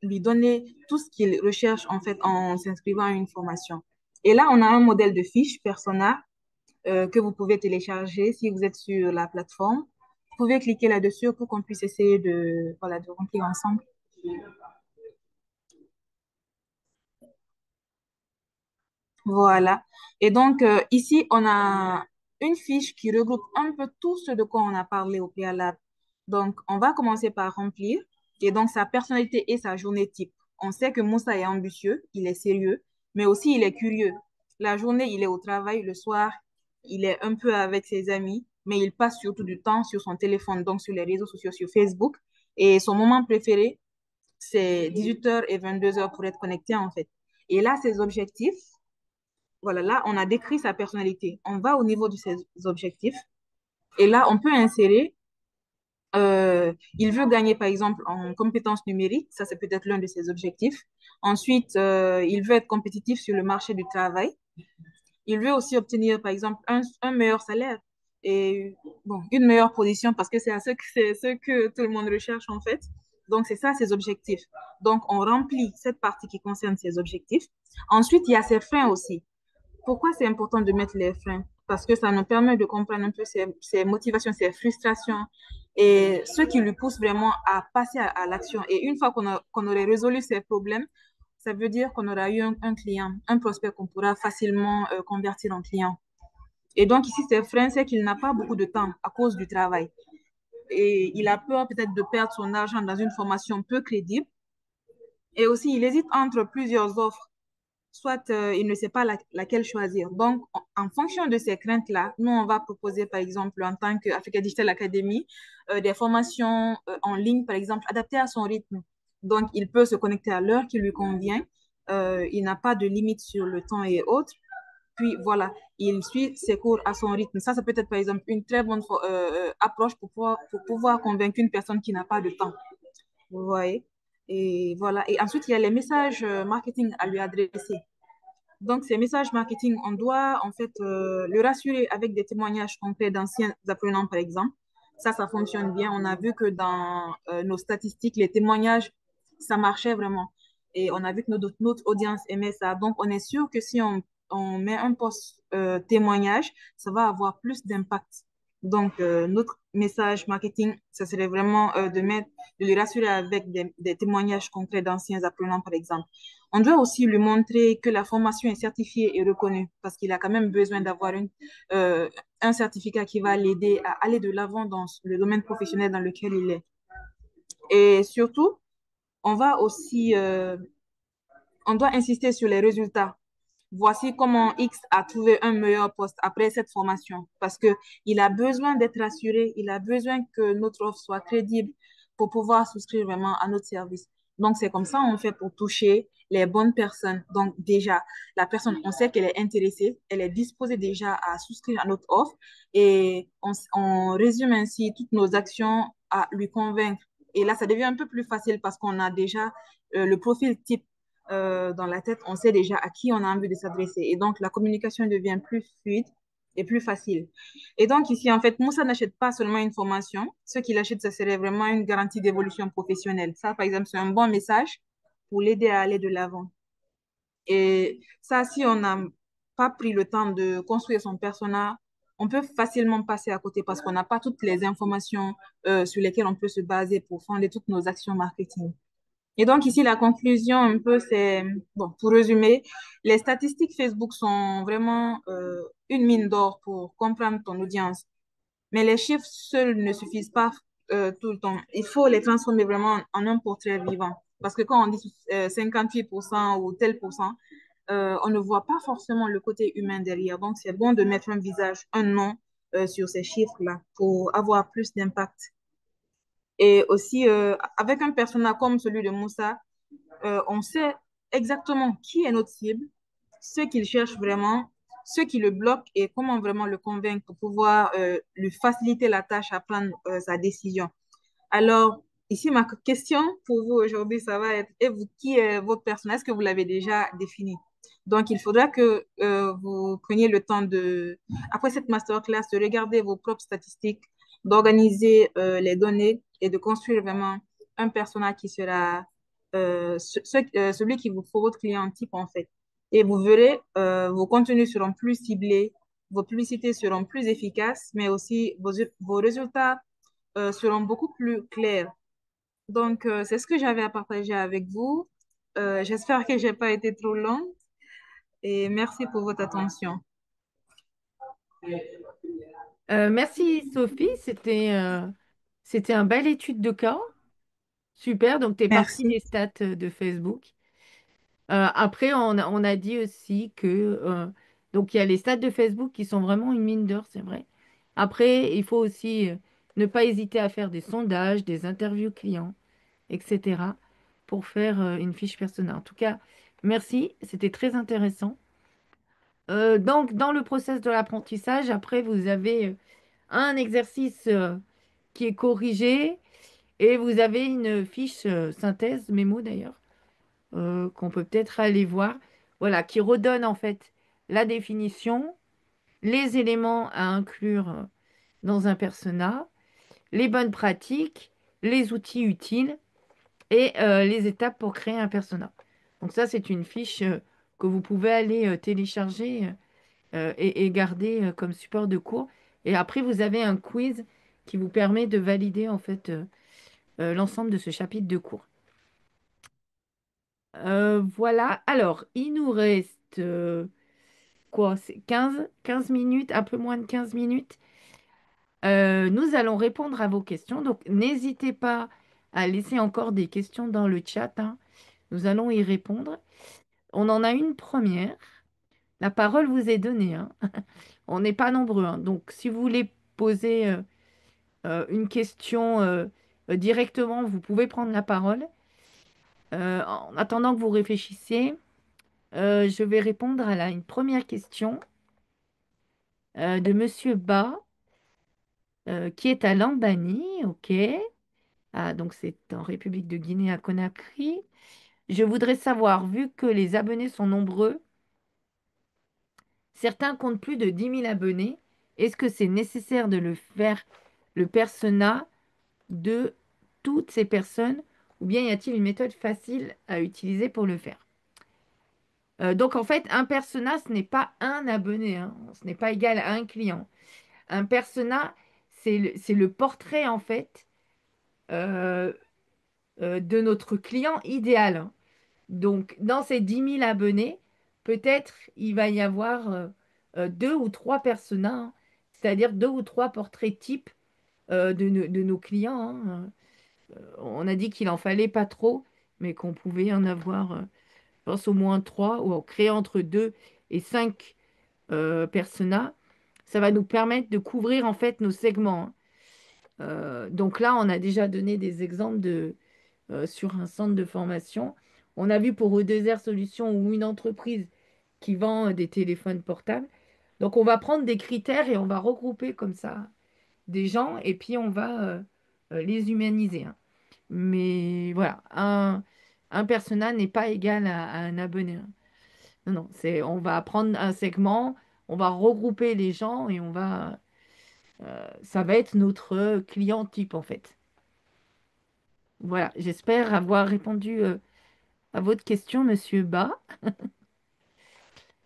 lui donner tout ce qu'il recherche en fait en s'inscrivant à une formation. Et là, on a un modèle de fiche persona que vous pouvez télécharger si vous êtes sur la plateforme. Vous pouvez cliquer là-dessus pour qu'on puisse essayer de, voilà, de remplir ensemble. Voilà. Et donc, ici, on a une fiche qui regroupe un peu tout ce de quoi on a parlé au préalable. Donc, on va commencer par remplir. Et donc, sa personnalité et sa journée type. On sait que Moussa est ambitieux, il est sérieux, mais aussi il est curieux. La journée, il est au travail. Le soir, il est un peu avec ses amis, mais il passe surtout du temps sur son téléphone, donc sur les réseaux sociaux, sur Facebook. Et son moment préféré, c'est 18h et 22h pour être connecté, en fait. Et là, ses objectifs, voilà, là, on a décrit sa personnalité. On va au niveau de ses objectifs. Et là, on peut insérer, il veut gagner, par exemple, en compétences numériques. Ça, c'est peut-être l'un de ses objectifs. Ensuite, il veut être compétitif sur le marché du travail. Il veut aussi obtenir, par exemple, un meilleur salaire et bon, une meilleure position parce que c'est ce que tout le monde recherche, en fait. Donc, c'est ça, ses objectifs. Donc, on remplit cette partie qui concerne ses objectifs. Ensuite, il y a ses freins aussi. Pourquoi c'est important de mettre les freins? Parce que ça nous permet de comprendre un peu ses motivations, ses frustrations et ce qui lui pousse vraiment à passer à l'action. Et une fois qu'on aurait résolu ces problèmes, ça veut dire qu'on aura eu un client, un prospect qu'on pourra facilement convertir en client. Et donc ici, ses freins, c'est qu'il n'a pas beaucoup de temps à cause du travail. Et il a peur peut-être de perdre son argent dans une formation peu crédible. Et aussi, il hésite entre plusieurs offres soit il ne sait pas laquelle choisir. Donc, en fonction de ces craintes-là, nous, on va proposer, par exemple, en tant qu'Africa Digital Academy, des formations en ligne, par exemple, adaptées à son rythme. Donc, il peut se connecter à l'heure qui lui convient. Il n'a pas de limite sur le temps et autres. Puis, voilà, il suit ses cours à son rythme. Ça peut être, par exemple, une très bonne approche pour pouvoir convaincre une personne qui n'a pas de temps. Vous voyez? Et voilà. Et ensuite, il y a les messages marketing à lui adresser. Donc, ces messages marketing, on doit en fait le rassurer avec des témoignages concrets d'anciens apprenants, par exemple. Ça fonctionne bien. On a vu que dans nos statistiques, les témoignages, ça marchait vraiment. Et on a vu que notre audience aimait ça. Donc, on est sûr que si on met un post témoignage, ça va avoir plus d'impact. Donc, notre message marketing, ça serait vraiment de les rassurer avec des témoignages concrets d'anciens apprenants, par exemple. On doit aussi lui montrer que la formation est certifiée et reconnue parce qu'il a quand même besoin d'avoir un certificat qui va l'aider à aller de l'avant dans le domaine professionnel dans lequel il est. Et surtout, on va aussi, on doit insister sur les résultats. Voici comment X a trouvé un meilleur poste après cette formation parce qu'il a besoin d'être rassuré, il a besoin que notre offre soit crédible pour pouvoir souscrire vraiment à notre service. Donc, c'est comme ça on fait pour toucher les bonnes personnes. Donc, déjà, la personne, on sait qu'elle est intéressée, elle est disposée déjà à souscrire à notre offre et on résume ainsi toutes nos actions à lui convaincre. Et là, ça devient un peu plus facile parce qu'on a déjà le profil type dans la tête, on sait déjà à qui on a envie de s'adresser. Et donc, la communication devient plus fluide et plus facile. Et donc, ici, en fait, Moussa n'achète pas seulement une formation. Ce qu'il achète, ça serait vraiment une garantie d'évolution professionnelle. Ça, par exemple, c'est un bon message pour l'aider à aller de l'avant. Et ça, si on n'a pas pris le temps de construire son persona, on peut facilement passer à côté parce qu'on n'a pas toutes les informations sur lesquelles on peut se baser pour fonder toutes nos actions marketing. Et donc ici, la conclusion un peu, c'est, bon, pour résumer, les statistiques Facebook sont vraiment une mine d'or pour comprendre ton audience. Mais les chiffres seuls ne suffisent pas tout le temps. Il faut les transformer vraiment en un portrait vivant. Parce que quand on dit 58% ou tel pourcent, on ne voit pas forcément le côté humain derrière. Donc, c'est bon de mettre un visage, un nom sur ces chiffres-là pour avoir plus d'impact. Et aussi, avec un persona comme celui de Moussa, on sait exactement qui est notre cible, ce qu'il cherche vraiment, ce qui le bloque et comment vraiment le convaincre pour pouvoir lui faciliter la tâche à prendre sa décision. Alors, ici, ma question pour vous aujourd'hui, ça va être, et vous, qui est votre personnage? Est-ce que vous l'avez déjà défini? Donc, il faudra que vous preniez le temps de, après cette masterclass, de regarder vos propres statistiques, d'organiser les données et de construire vraiment un personnage qui sera celui qui vous faut votre client type, en fait. Et vous verrez, vos contenus seront plus ciblés, vos publicités seront plus efficaces, mais aussi vos résultats seront beaucoup plus clairs. Donc, c'est ce que j'avais à partager avec vous. J'espère que je n'ai pas été trop longue et merci pour votre attention. Merci Sophie, c'était un bel étude de cas. Super, donc tu es parti Merci. des stats de Facebook. Après, on a dit aussi que donc il y a les stats de Facebook qui sont vraiment une mine d'or, c'est vrai. Après, il faut aussi ne pas hésiter à faire des sondages, des interviews clients, etc. pour faire une fiche personnelle. En tout cas, merci, c'était très intéressant. Donc, dans le process de l'apprentissage, après, vous avez un exercice qui est corrigé et vous avez une fiche synthèse, mémo d'ailleurs qu'on peut peut-être aller voir, voilà, qui redonne en fait la définition, les éléments à inclure dans un persona, les bonnes pratiques, les outils utiles et les étapes pour créer un persona. Donc ça, c'est une fiche que vous pouvez aller télécharger et garder comme support de cours. Et après, vous avez un quiz qui vous permet de valider en fait l'ensemble de ce chapitre de cours. Voilà. Alors, il nous reste quoi? C'est 15 minutes, un peu moins de 15 minutes. Nous allons répondre à vos questions. Donc, n'hésitez pas à laisser encore des questions dans le chat, hein. Nous allons y répondre. On en a une première. La parole vous est donnée, hein. On n'est pas nombreux, hein. Donc, si vous voulez poser une question directement, vous pouvez prendre la parole. En attendant que vous réfléchissiez, je vais répondre à une première question de Monsieur Ba, qui est à Lambani, ok. Ah, donc c'est en République de Guinée à Conakry. Je voudrais savoir, vu que les abonnés sont nombreux, certains comptent plus de 10 000 abonnés, est-ce que c'est nécessaire de le faire, le persona de toutes ces personnes, ou bien y a-t-il une méthode facile à utiliser pour le faire? Donc en fait, un persona, ce n'est pas un abonné, hein. Ce n'est pas égal à un client. Un persona, c'est le portrait en fait euh, de notre client idéal, hein. Donc dans ces 10 000 abonnés, peut-être il va y avoir deux ou trois personas, hein, c'est-à-dire deux ou trois portraits types de nos clients, hein. On a dit qu'il en fallait pas trop, mais qu'on pouvait en avoir, je pense, au moins trois, ou en créer entre deux et cinq personas. Ça va nous permettre de couvrir en fait nos segments, hein. Donc là, on a déjà donné des exemples sur un centre de formation. On a vu pour E2R Solutions ou une entreprise qui vend des téléphones portables. Donc on va prendre des critères et on va regrouper comme ça des gens et puis on va les humaniser, hein. Mais voilà, un persona n'est pas égal à un abonné, hein. Non, non, on va prendre un segment, on va regrouper les gens et ça va être notre client type en fait. Voilà, j'espère avoir répondu à votre question, Monsieur Ba.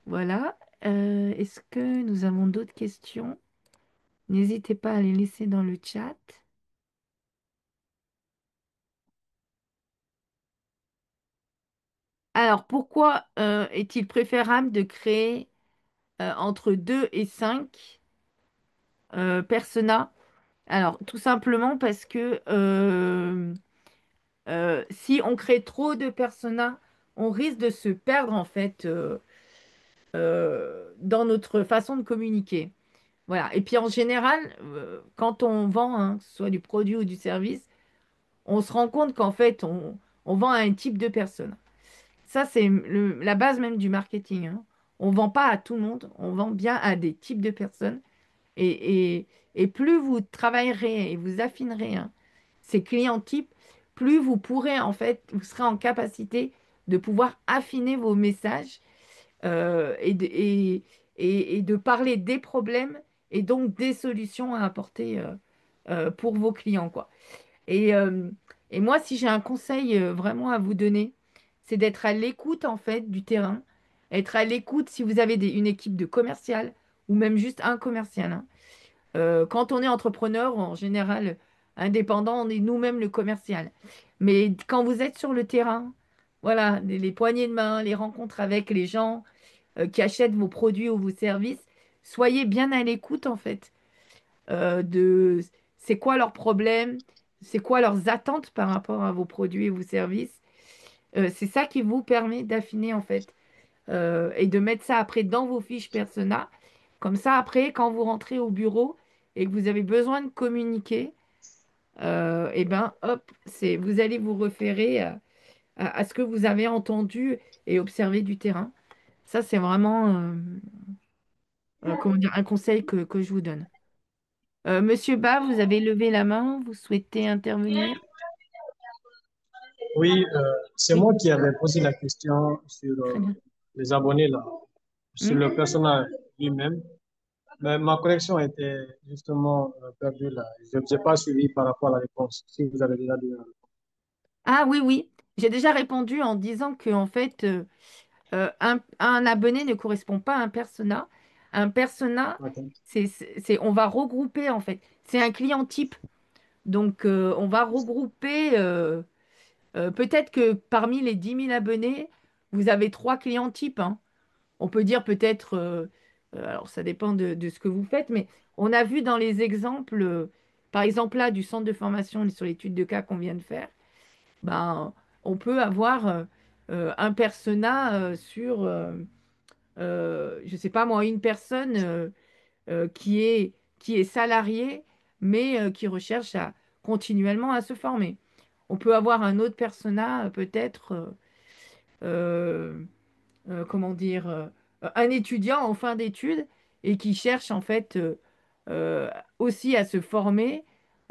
Voilà. Est-ce que nous avons d'autres questions? N'hésitez pas à les laisser dans le chat. Alors, pourquoi est-il préférable de créer entre 2 et 5 personas? Alors, tout simplement parce que si on crée trop de personas, on risque de se perdre en fait dans notre façon de communiquer. Voilà. Et puis en général, quand on vend, hein, que ce soit du produit ou du service, on se rend compte qu'en fait, on vend à un type de personne. Ça, c'est la base même du marketing, hein. On ne vend pas à tout le monde, on vend bien à des types de personnes. Et, et, et plus vous travaillerez et vous affinerez, hein, ces clients types, plus vous pourrez, en fait, vous serez en capacité de pouvoir affiner vos messages et de parler des problèmes et donc des solutions à apporter pour vos clients, quoi. Et, euh, et moi, si j'ai un conseil vraiment à vous donner, c'est d'être à l'écoute en fait du terrain, être à l'écoute si vous avez une équipe de commercial ou même juste un commercial, hein. Quand on est entrepreneur, en général indépendant, on est nous-mêmes le commercial. Mais quand vous êtes sur le terrain, voilà, les poignées de main, les rencontres avec les gens qui achètent vos produits ou vos services, soyez bien à l'écoute en fait de c'est quoi leurs problèmes, c'est quoi leurs attentes par rapport à vos produits et vos services. C'est ça qui vous permet d'affiner en fait et de mettre ça après dans vos fiches persona. Comme ça, après, quand vous rentrez au bureau et que vous avez besoin de communiquer, et ben hop, vous allez vous référer à ce que vous avez entendu et observé du terrain. Ça, c'est vraiment comment dire, un conseil que je vous donne. Monsieur Ba, vous avez levé la main, vous souhaitez intervenir? Oui, c'est Oui, moi qui avais posé la question sur très bien. les abonnés, là, sur Hmm. le personnage lui-même. Mais ma correction était justement perdue là. Je n'ai pas suivi par rapport à la réponse. Si vous avez déjà donné la Ah oui, oui. J'ai déjà répondu en disant que en fait, un abonné ne correspond pas à un persona. Un persona, réponse. on va regrouper en fait. C'est un client type. Donc, on va regrouper. Peut-être que parmi les 10 000 abonnés, vous avez trois clients types, hein. On peut dire peut-être, alors ça dépend de ce que vous faites, mais on a vu dans les exemples, par exemple là, du centre de formation sur l'étude de cas qu'on vient de faire, ben, on peut avoir un persona je ne sais pas moi, une personne qui est salariée, mais qui recherche continuellement à se former. On peut avoir un autre persona, peut-être, euh, comment dire, un étudiant en fin d'études et qui cherche en fait euh, aussi à se former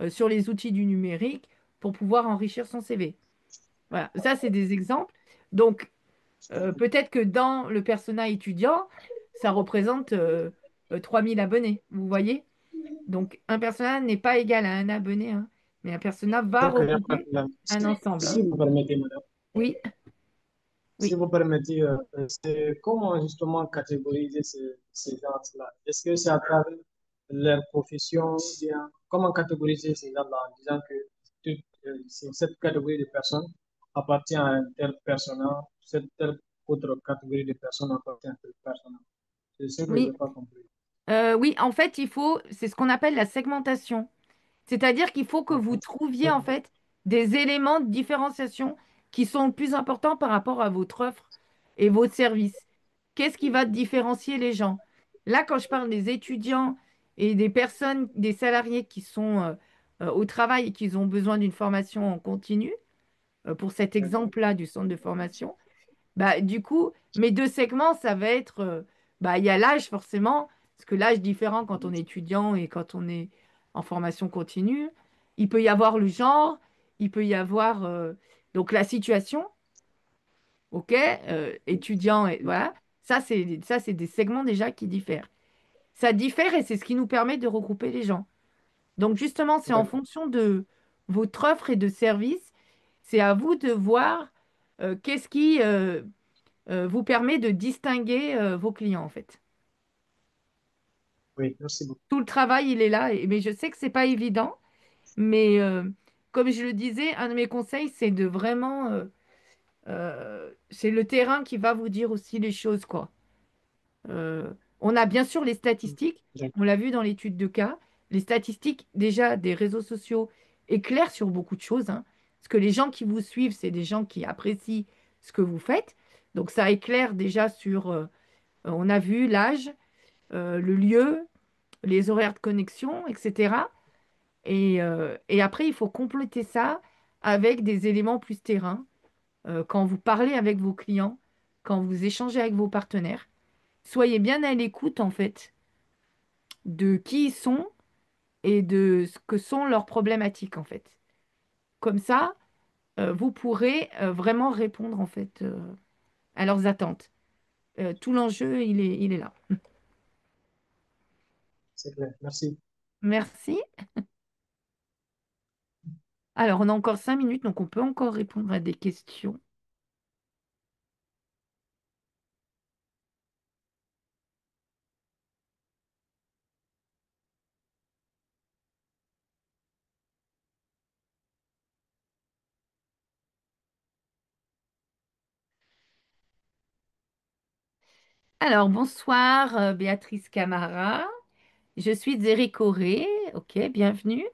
sur les outils du numérique pour pouvoir enrichir son CV. Voilà, ça c'est des exemples. Donc, peut-être que dans le persona étudiant, ça représente 3 000 abonnés, vous voyez? Donc, un persona n'est pas égal à un abonné, hein, mais un persona va D'accord, il n'y a pas de regrouper problème. un ensemble, Si hein. vous permettez, madame, Oui, si oui, vous permettez, c'est comment justement catégoriser ces gens-là? Est-ce que c'est à travers leur profession ou bien comment catégoriser ces gens-là en disant que cette catégorie de personnes appartient à un tel personnage, cette telle autre catégorie de personnes appartient à un tel personnage? C'est ce que je oui. n'ai pas compris. Oui, en fait, c'est ce qu'on appelle la segmentation. C'est-à-dire qu'il faut que vous Ok. trouviez en fait des éléments de différenciation qui sont le plus importants par rapport à votre offre et votre service. Qu'est-ce qui va différencier les gens? Là, quand je parle des étudiants et des personnes, des salariés qui sont au travail et qui ont besoin d'une formation en continu, pour cet D'accord. exemple-là du centre de formation, bah, du coup, mes deux segments, ça va être, bah, il y a l'âge forcément, parce que l'âge différent quand on est étudiant et quand on est en formation continue. Il peut y avoir le genre, il peut y avoir donc la situation, ok, étudiant, et voilà. Ça, c'est des segments déjà qui diffèrent. Ça diffère et c'est ce qui nous permet de regrouper les gens. Donc justement, c'est en D'accord. fonction de votre offre et de service, c'est à vous de voir qu'est-ce qui vous permet de distinguer vos clients, en fait. Oui, merci beaucoup. Tout le travail, il est là, mais je sais que c'est pas évident, mais comme je le disais, un de mes conseils, c'est de vraiment, c'est le terrain qui va vous dire aussi les choses, quoi. On a bien sûr les statistiques, on l'a vu dans l'étude de cas, les statistiques déjà des réseaux sociaux éclairent sur beaucoup de choses, hein, parce que les gens qui vous suivent, c'est des gens qui apprécient ce que vous faites, donc ça éclaire déjà sur, on a vu l'âge, le lieu, les horaires de connexion, etc. Et après, il faut compléter ça avec des éléments plus terrain. Quand vous parlez avec vos clients, quand vous échangez avec vos partenaires, soyez bien à l'écoute en fait de qui ils sont et de ce que sont leurs problématiques en fait. Comme ça, vous pourrez vraiment répondre en fait à leurs attentes. Tout l'enjeu, il est là. C'est clair. Merci. Merci. Alors, on a encore 5 minutes, donc on peut encore répondre à des questions. Alors, bonsoir, Béatrice Camara. Je suis Zéry Corée. Ok, bienvenue.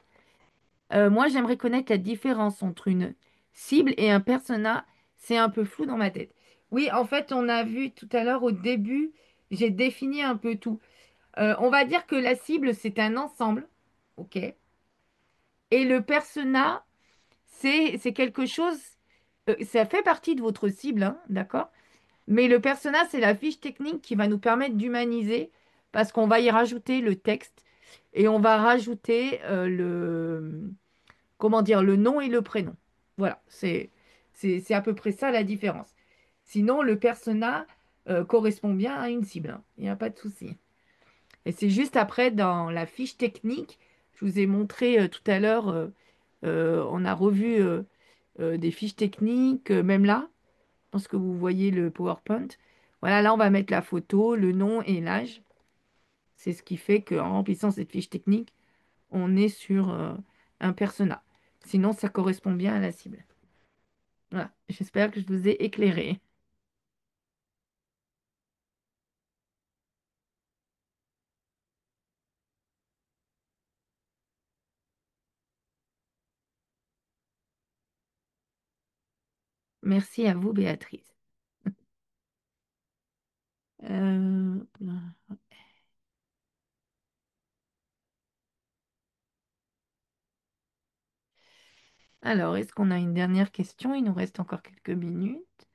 Moi, j'aimerais connaître la différence entre une cible et un persona. C'est un peu flou dans ma tête. Oui, en fait, on a vu tout à l'heure au début, j'ai défini un peu tout. On va dire que la cible, c'est un ensemble. Ok. Et le persona, c'est quelque chose, ça fait partie de votre cible, hein, d'accord? Mais le persona, c'est la fiche technique qui va nous permettre d'humaniser parce qu'on va y rajouter le texte et on va rajouter comment dire, le nom et le prénom. Voilà, c'est à peu près ça la différence. Sinon, le persona correspond bien à une cible, hein. Il n'y a pas de souci. Et c'est juste après, dans la fiche technique, je vous ai montré tout à l'heure, on a revu des fiches techniques, même là, lorsque vous voyez le PowerPoint. Voilà, là, on va mettre la photo, le nom et l'âge. C'est ce qui fait qu'en remplissant cette fiche technique, on est sur un persona. Sinon, ça correspond bien à la cible. Voilà, j'espère que je vous ai éclairé. Merci à vous, Béatrice. Euh, Alors, est-ce qu'on a une dernière question? Il nous reste encore quelques minutes.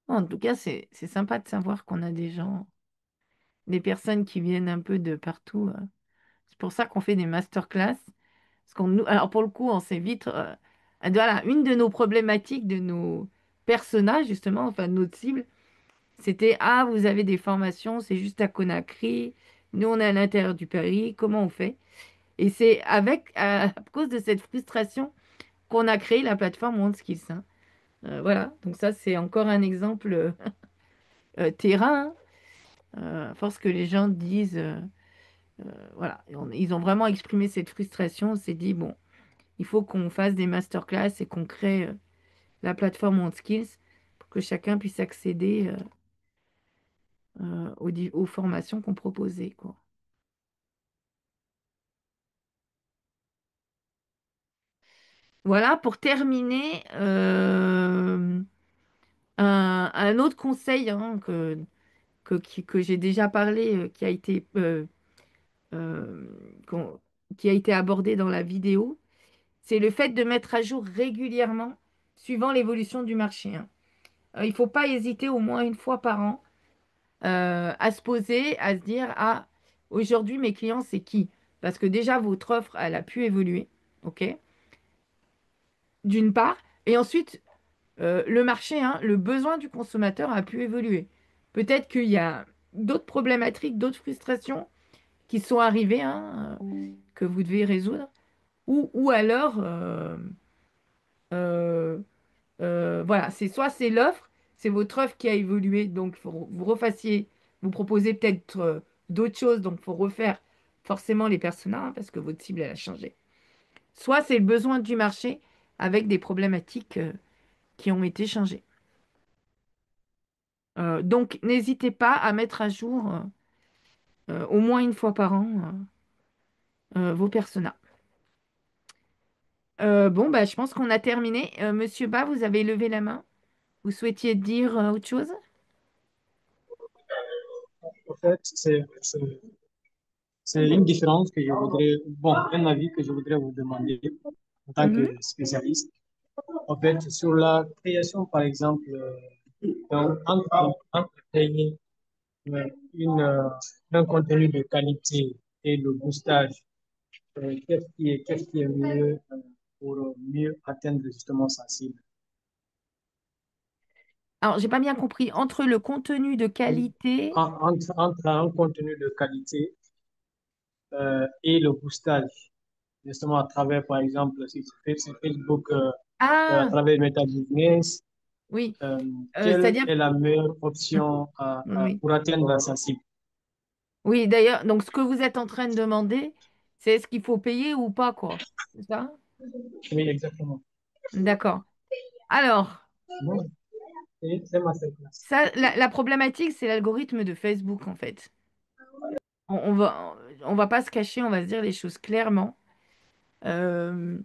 En tout cas, c'est sympa de savoir qu'on a des gens, des personnes qui viennent un peu de partout. C'est pour ça qu'on fait des masterclass. Alors pour le coup, on s'est vite. Voilà, une de nos problématiques, de nos personnages, justement, enfin de notre cible, c'était: Ah, vous avez des formations, c'est juste à Conakry. Nous, on est à l'intérieur du Paris. Comment on fait? Et c'est à cause de cette frustration qu'on a créé la plateforme OneSkills, hein. Voilà, donc ça, c'est encore un exemple terrain, hein. À force que les gens disent. Voilà, ils ont vraiment exprimé cette frustration. On s'est dit, bon, il faut qu'on fasse des masterclass et qu'on crée la plateforme OneSkills pour que chacun puisse accéder aux formations qu'on proposait, quoi. Voilà, pour terminer, un autre conseil, hein, que j'ai déjà parlé, euh, qu'on- qui a été abordé dans la vidéo, c'est le fait de mettre à jour régulièrement suivant l'évolution du marché, hein. Il ne faut pas hésiter au moins une fois par an à se poser, à se dire, ah, aujourd'hui, mes clients, c'est qui? Parce que déjà, votre offre, elle a pu évoluer, OK? D'une part. Et ensuite, le marché, hein, le besoin du consommateur a pu évoluer. Peut-être qu'il y a d'autres problématiques, d'autres frustrations qui sont arrivées, hein, que vous devez résoudre. Ou alors, euh, voilà, c'est l'offre, c'est votre offre qui a évolué, donc il faut vous refassiez, vous proposez peut-être d'autres choses, donc il faut refaire forcément les personas, hein, parce que votre cible, elle a changé. Soit c'est le besoin du marché avec des problématiques qui ont été changées. Donc n'hésitez pas à mettre à jour au moins une fois par an vos personas. Bon, bah, je pense qu'on a terminé. Monsieur Ba, vous avez levé la main. Vous souhaitiez dire autre chose? en fait, c'est une différence que je voudrais, bon, un avis que je voudrais vous demander en tant Mhm. que spécialiste. En fait, sur la création, par exemple, entre créer une, un contenu de qualité et le boostage, qu'est-ce qui est mieux pour mieux atteindre justement sa cible? Alors, j'ai pas bien compris. Entre le contenu de qualité. Entre un contenu de qualité et le boostage, justement à travers, par exemple, si c'est Facebook, à Ah, travers Meta Business, oui. quelle C'est-à-dire. est la meilleure option Oui. pour atteindre sa cible? Oui, d'ailleurs, donc ce que vous êtes en train de demander, c'est est-ce qu'il faut payer ou pas, quoi. C'est ça? Oui, exactement. D'accord. Alors, Bon, c'est ma classe. ça, la problématique, c'est l'algorithme de Facebook, en fait. On va pas se cacher, on va se dire les choses clairement. Euh,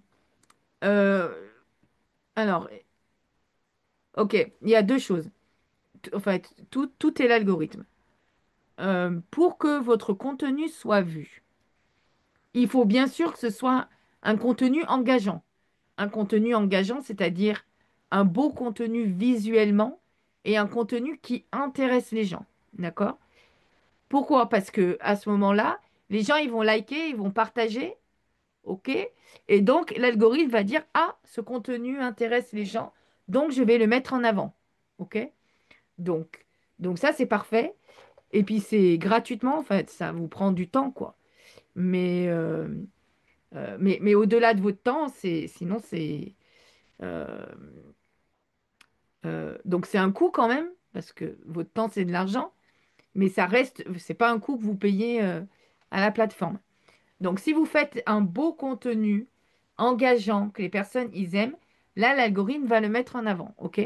euh, alors, ok, il y a deux choses. En fait, tout est l'algorithme. Pour que votre contenu soit vu, il faut bien sûr que ce soit un contenu engageant. Un contenu engageant, c'est-à-dire un beau contenu visuellement et un contenu qui intéresse les gens. D'accord? Pourquoi? Parce que à ce moment-là, les gens ils vont liker, ils vont partager, ok? Et donc l'algorithme va dire, ah, ce contenu intéresse les gens, donc je vais le mettre en avant, ok? Donc, donc ça c'est parfait. Et puis c'est gratuitement en fait, ça vous prend du temps quoi. Mais mais au-delà de votre temps, sinon c'est euh, donc c'est un coût quand même parce que votre temps c'est de l'argent, mais ça reste, c'est pas un coût que vous payez à la plateforme. Donc, si vous faites un beau contenu engageant que les personnes ils aiment, là, l'algorithme va le mettre en avant, ok?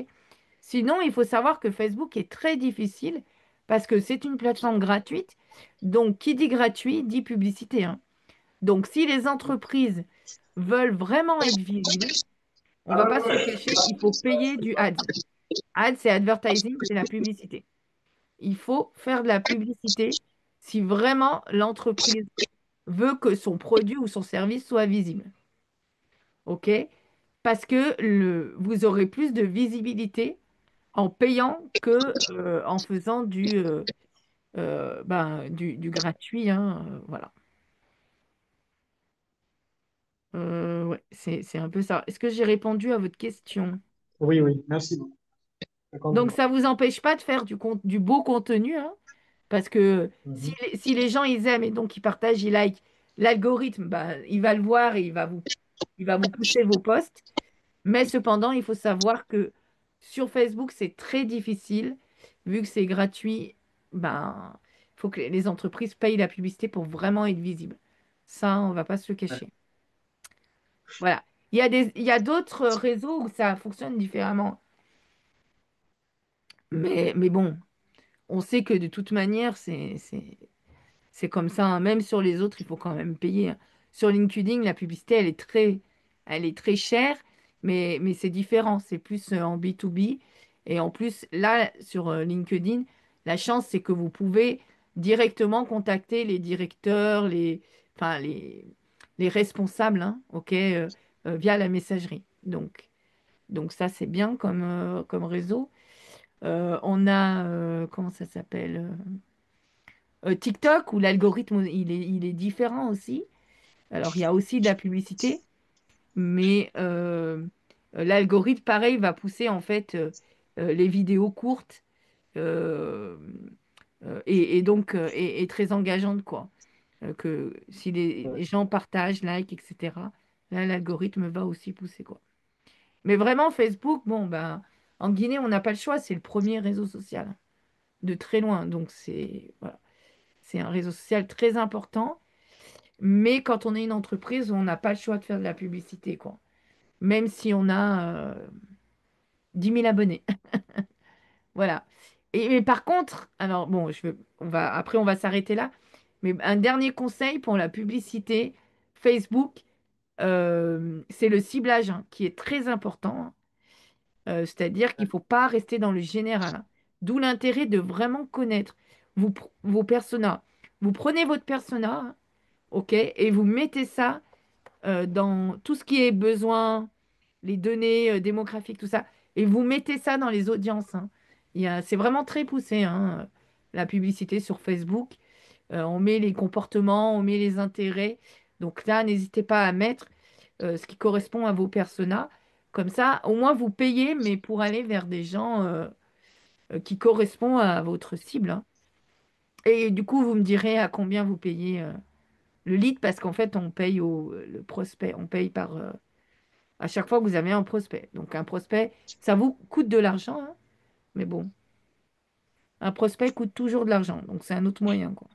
Sinon, il faut savoir que Facebook est très difficile parce que c'est une plateforme gratuite. Donc, qui dit gratuit dit publicité, hein. Donc, si les entreprises veulent vraiment être visibles, on va pas se le cacher, il faut payer du ads. Ads, c'est advertising, c'est la publicité. Il faut faire de la publicité si vraiment l'entreprise veut que son produit ou son service soit visible. OK? Parce que vous aurez plus de visibilité en payant que en faisant du gratuit, hein, voilà. Ouais, c'est un peu ça. Est-ce que j'ai répondu à votre question? Oui, oui, merci beaucoup. Je Donc, comprends. ça ne vous empêche pas de faire du beau contenu, hein, parce que Mhm. si les gens ils aiment et donc ils partagent, ils like, l'algorithme, bah, il va le voir et il va vous pousser vos posts. Mais cependant, il faut savoir que sur Facebook, c'est très difficile, vu que c'est gratuit, ben, il faut que les entreprises payent la publicité pour vraiment être visibles. Ça, on va pas se le Ouais. cacher. Voilà. Il y a d'autres réseaux où ça fonctionne différemment. Mais bon, on sait que de toute manière, c'est comme ça, hein. Même sur les autres, il faut quand même payer, hein. Sur LinkedIn, la publicité, elle est très chère, mais c'est différent. C'est plus en B2B. Et en plus, là, sur LinkedIn, la chance, c'est que vous pouvez directement contacter les directeurs, enfin, les responsables, hein, ok, via la messagerie. Donc ça, c'est bien comme réseau. On a, comment ça s'appelle? TikTok où l'algorithme il est différent aussi. Alors il y a aussi de la publicité, mais l'algorithme pareil va pousser en fait les vidéos courtes euh, et donc est très engageante quoi. Que si Ouais. les gens partagent, like, etc. Là l'algorithme va aussi pousser quoi. Mais vraiment Facebook, bon ben en Guinée on n'a pas le choix, c'est le premier réseau social de très loin, donc c'est voilà. C'est un réseau social très important. Mais quand on est une entreprise, on n'a pas le choix de faire de la publicité, quoi. Même si on a 10 000 abonnés. Voilà. Mais par contre, alors bon, après on va s'arrêter là. Mais un dernier conseil pour la publicité Facebook, c'est le ciblage hein, qui est très important. C'est-à-dire qu'il ne faut pas rester dans le général, hein. D'où l'intérêt de vraiment connaître. vos personas. Vous prenez votre persona, hein, OK, et vous mettez ça dans tout ce qui est besoin, les données démographiques, tout ça, et vous mettez ça dans les audiences, hein. C'est vraiment très poussé, hein, la publicité sur Facebook. On met les comportements, on met les intérêts. Donc là, n'hésitez pas à mettre ce qui correspond à vos personas. Comme ça, au moins, vous payez, mais pour aller vers des gens qui correspondent à votre cible, hein. Et du coup, vous me direz à combien vous payez le lead, parce qu'en fait, on paye le prospect. On paye par à chaque fois que vous avez un prospect. Donc un prospect, ça vous coûte de l'argent, hein, mais bon, un prospect coûte toujours de l'argent. Donc c'est un autre moyen, quoi.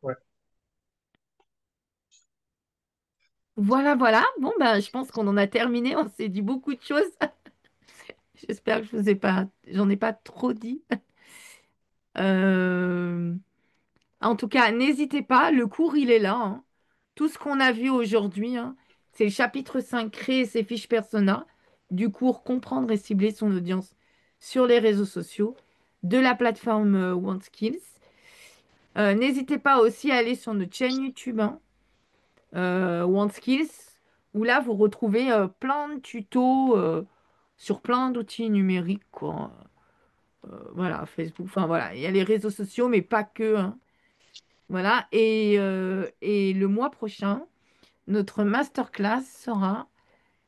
Ouais. Voilà, voilà. Bon, ben, je pense qu'on en a terminé. On s'est dit beaucoup de choses. J'espère que je vous ai pas, j'en ai pas trop dit. Euh, En tout cas, n'hésitez pas. Le cours, il est là, hein. Tout ce qu'on a vu aujourd'hui, hein, c'est le chapitre 5, créer ses fiches persona, du cours comprendre et cibler son audience sur les réseaux sociaux, de la plateforme OneSkills. N'hésitez pas aussi à aller sur notre chaîne YouTube, hein, OneSkills, où là, vous retrouvez plein de tutos sur plein d'outils numériques, quoi. Voilà, Facebook, enfin voilà, il y a les réseaux sociaux, mais pas que, hein. Voilà, et le mois prochain, notre masterclass sera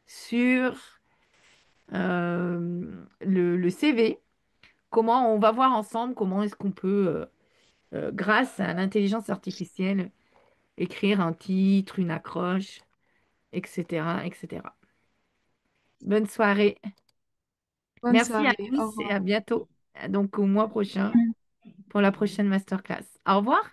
sur le CV. Comment on va voir ensemble comment est-ce qu'on peut, grâce à l'intelligence artificielle, écrire un titre, une accroche, etc., etc. Bonne soirée. Bonne Merci à soirée. Au tous et revoir. à bientôt. Donc au mois prochain pour la prochaine masterclass. Au revoir.